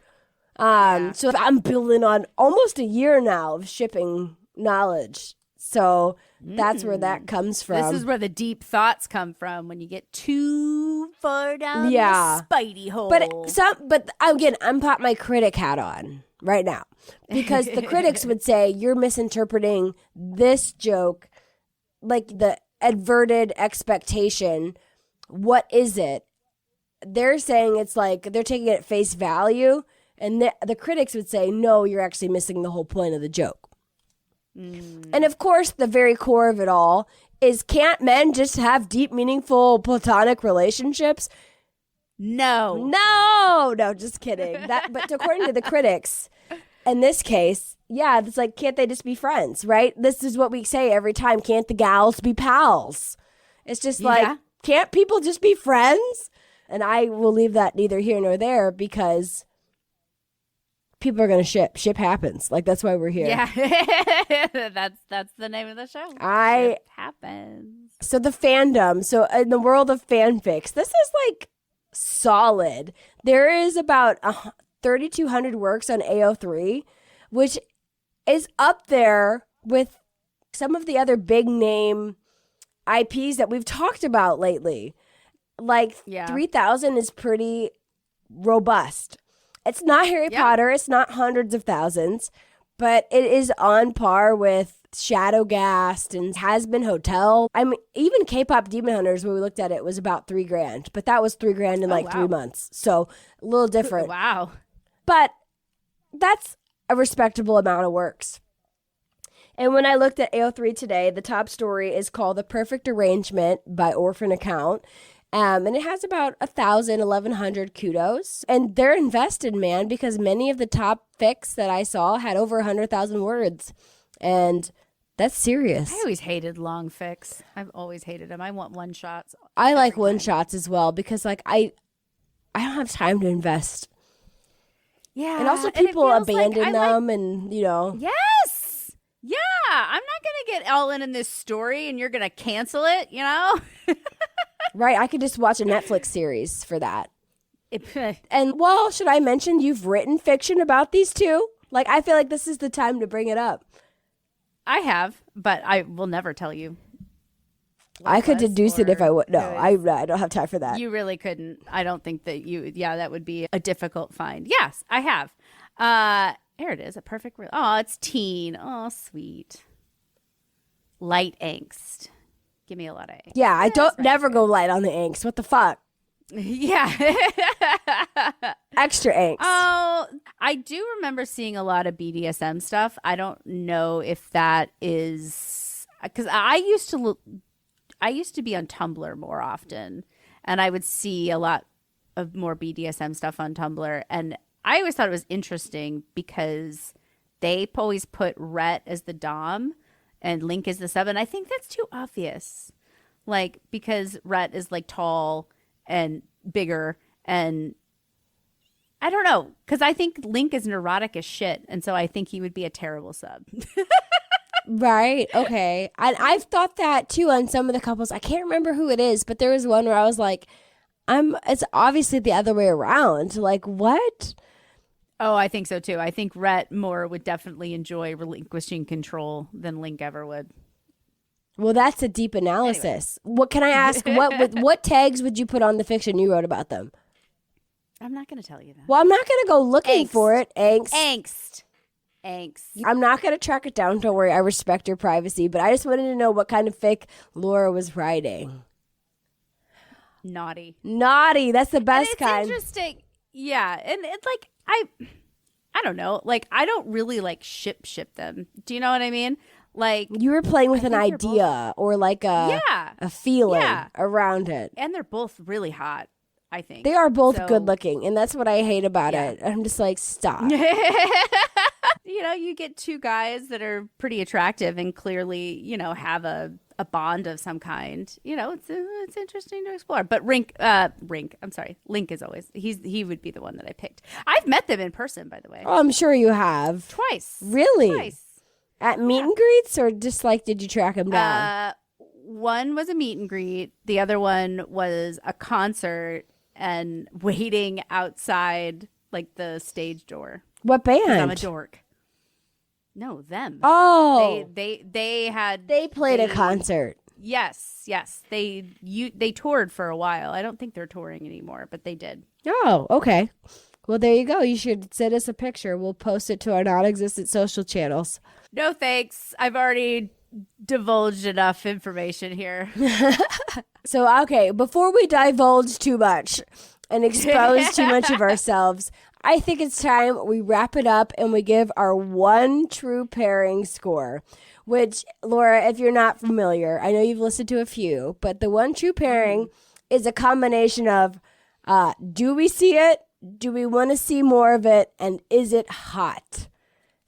So I'm building on almost a year now of shipping knowledge. So that's where that comes from. This is where the deep thoughts come from when you get too far down the Spidey hole. But again, I'm putting my critic hat on right now because the critics would say you're misinterpreting this joke, like the adverted expectation. What is it? They're saying it's like they're taking it at face value, and the critics would say, no, you're actually missing the whole point of the joke. And of course, the very core of it all is, can't men just have deep, meaningful, platonic relationships? No, just kidding. But according to the critics, in this case, yeah, it's like, can't they just be friends, right? This is what we say every time. Can't the gals be pals? It's just like, can't people just be friends? And I will leave that neither here nor there because people are going to ship. Ship happens. Like, that's why we're here. Yeah. That's the name of the show. Ship happens. So the fandom. So in the world of fanfics, this is like solid. There is about 3,200 works on AO3, which is up there with some of the other big name IPs that we've talked about lately. Like 3,000 is pretty robust. It's not Harry Potter. It's not hundreds of thousands, but it is on par with Shadowgast and Has Been Hotel. I mean, even K-pop Demon Hunters, when we looked at it, was about $3,000, but that was $3,000 in 3 months. So a little different. Wow. But that's a respectable amount of works. And when I looked at AO3 today, the top story is called The Perfect Arrangement by Orphan Account. And it has about 1,100 kudos. And they're invested, man, because many of the top fics that I saw had over 100,000 words. And that's serious. I always hated long fics. I've always hated them. I want one shots. I like one shots as well because like I don't have time to invest. Yeah. And also people abandon them and, you know. Yes. Yeah. I'm not gonna get all in this story, and you're gonna cancel it. You know, Right. I could just watch a Netflix series for that. And, well, should I mention you've written fiction about these two? Like, I feel like this is the time to bring it up. I have, but I will never tell you. I could deduce it if I would. No, I don't have time for that. You really couldn't. I don't think that you. Yeah, that would be a difficult find. Yes, I have. Here it is. A perfect. Oh, it's teen. Oh, sweet. Light angst. Give me a lot of angst. Yeah, I don't never go light on the angst. What the fuck? Yeah. Extra angst. Oh, I do remember seeing a lot of BDSM stuff. I don't know if that is because I used to be on Tumblr more often, and I would see a lot of more BDSM stuff on Tumblr, and I always thought it was interesting because they always put Rhett as the dom and Link as the sub, and I think that's too obvious. Like, because Rhett is like tall and bigger, and I don't know, because I think Link is neurotic as shit, and so I think he would be a terrible sub. Right. Okay. I've thought that too on some of the couples. I can't remember who it is, but there was one where I was like, it's obviously the other way around. Like, what? Oh, I think so too. I think Rhett more would definitely enjoy relinquishing control than Link ever would. Well, that's a deep analysis. Anyway. What can I ask? What tags would you put on the fiction you wrote about them? I'm not going to tell you that. Well, I'm not going to go looking for it. Angst. I'm not going to track it down. Don't worry. I respect your privacy. But I just wanted to know what kind of fic Laura was writing. Naughty. That's the best kind. It's interesting. Yeah. And it's like, I don't know. Like, I don't really like ship them. Do you know what I mean? Like, you were playing with an idea or like a feeling around it. And they're both really hot, I think. They are both good looking, and that's what I hate about it. I'm just like, stop. You know, you get two guys that are pretty attractive and clearly, you know, have a bond of some kind. You know, it's interesting to explore. But Rink, I'm sorry, Link is always, he would be the one that I picked. I've met them in person, by the way. Oh, I'm sure you have. Twice. Really? Twice. At meet and greets, or just like, did you track them down? One was a meet and greet. The other one was a concert and waiting outside like the stage door. What band? I'm a dork. No, them. Oh, they played a concert. Yes. They toured for a while. I don't think they're touring anymore, but they did. Oh, okay. Well, there you go. You should send us a picture. We'll post it to our non-existent social channels. No, thanks. I've already divulged enough information here. So, okay, before we divulge too much and expose too much of ourselves, I think it's time we wrap it up and we give our one true pairing score, which, Laura, if you're not familiar, I know you've listened to a few, but the one true pairing is a combination of do we see it? Do we want to see more of it? And is it hot?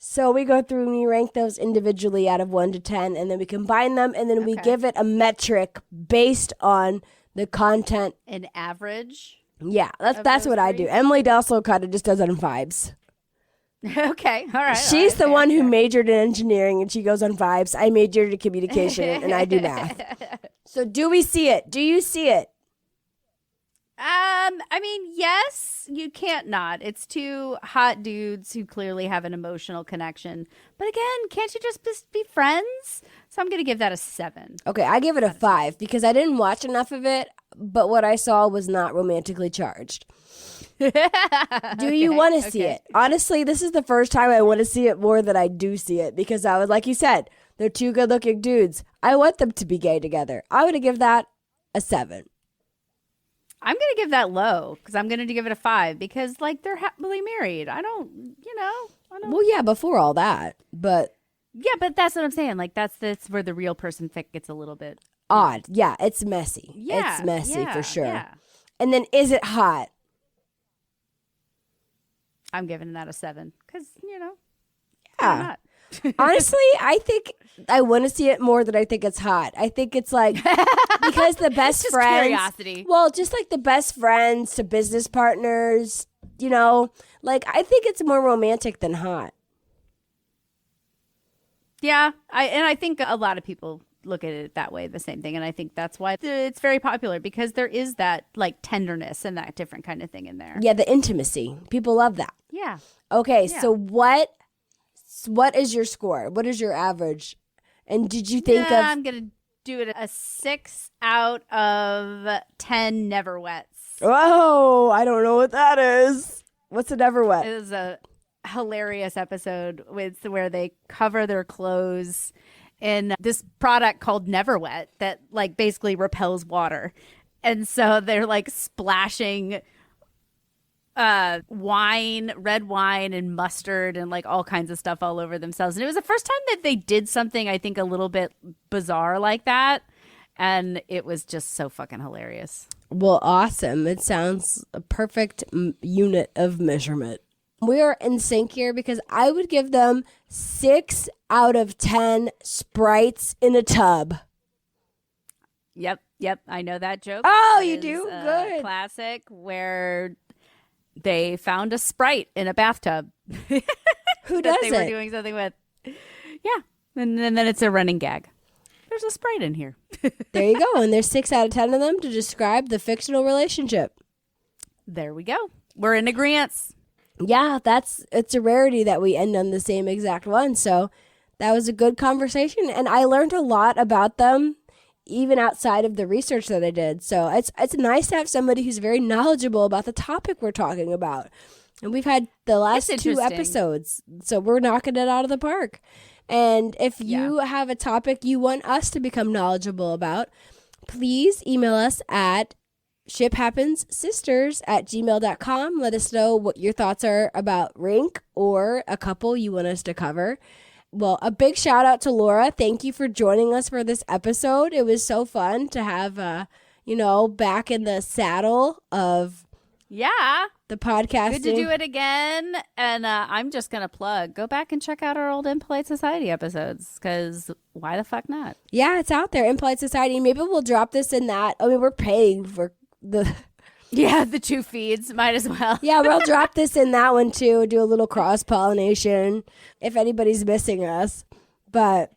So we go through and we rank those individually out of 1 to 10, and then we combine them, and then we give it a metric based on the content. An average? Yeah, that's what I do. Emily Delsel kind of just does it on vibes. Okay, all right. She's the one who majored in engineering, and she goes on vibes. I majored in communication, and I do math. So do we see it? Do you see it? I mean, yes, you can't not. It's two hot dudes who clearly have an emotional connection. But again, can't you just be friends? So I'm going to give that a 7. Okay, I give it a 5 because I didn't watch enough of it, but what I saw was not romantically charged. Do you want to see it? Honestly, this is the first time I want to see it more than I do see it because I was, like you said, they're two good-looking dudes. I want them to be gay together. I would give that a 7. I'm going to give that low because I'm going to give it a 5 because, like, they're happily married. I don't. Well, yeah, before all that, but. Yeah, but that's what I'm saying. Like, that's where the real person fic gets a little bit odd. Yeah, it's messy. Yeah, it's messy for sure. Yeah. And then, is it hot? I'm giving that a 7 because, yeah. why not? Honestly, I think I want to see it more than I think it's hot. I think it's like because the best just friends. Curiosity. Well, just like the best friends to business partners, like I think it's more romantic than hot. Yeah, I think a lot of people look at it that way, the same thing, and I think that's why it's very popular, because there is that like tenderness and that different kind of thing in there. Yeah, the intimacy. People love that. Yeah. Okay, Yeah. so what is your score? What is your average? And did you think of... I'm going to do it a 6 out of 10 never wets. Oh, I don't know what that is. What's a never wet? It was a hilarious episode where they cover their clothes in this product called Never Wet that like basically repels water. And so they're like splashing wine, red wine and mustard and like all kinds of stuff all over themselves. And it was the first time that they did something, I think, a little bit bizarre like that. And it was just so fucking hilarious. Well, awesome. It sounds a perfect unit of measurement. We are in sync here because I would give them 6 out of 10 Sprites in a tub. Yep. I know that joke. Oh, you do? Good. Classic where they found a Sprite in a bathtub. Who that does they were doing something with. Yeah. And then it's a running gag. There's a Sprite in here. There you go. And there's 6 out of 10 of them to describe the fictional relationship. There we go. We're in agreement. Yeah, it's a rarity that we end on the same exact one. So that was a good conversation. And I learned a lot about them, even outside of the research that I did. So it's nice to have somebody who's very knowledgeable about the topic we're talking about. And we've had the last 2 episodes, so we're knocking it out of the park. And if you have a topic you want us to become knowledgeable about, please email us at shiphappenssisters@gmail.com. Let us know what your thoughts are about Rink or a couple you want us to cover. Well, a big shout out to Laura. Thank you for joining us for this episode. It was so fun to have, back in the saddle of the podcasting. Good to do it again. And I'm just going to plug. Go back and check out our old Impolite Society episodes, because why the fuck not? Yeah, it's out there. Impolite Society. Maybe we'll drop this in that. I mean, we're paying for the... Yeah, the 2 feeds. Might as well. Yeah, we'll drop this in that one too. Do a little cross-pollination if anybody's missing us. But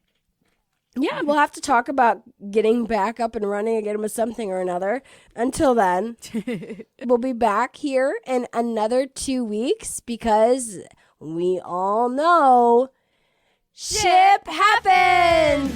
yeah, we'll have to talk about getting back up and running again with something or another. Until then, we'll be back here in another 2 weeks because we all know ship happens!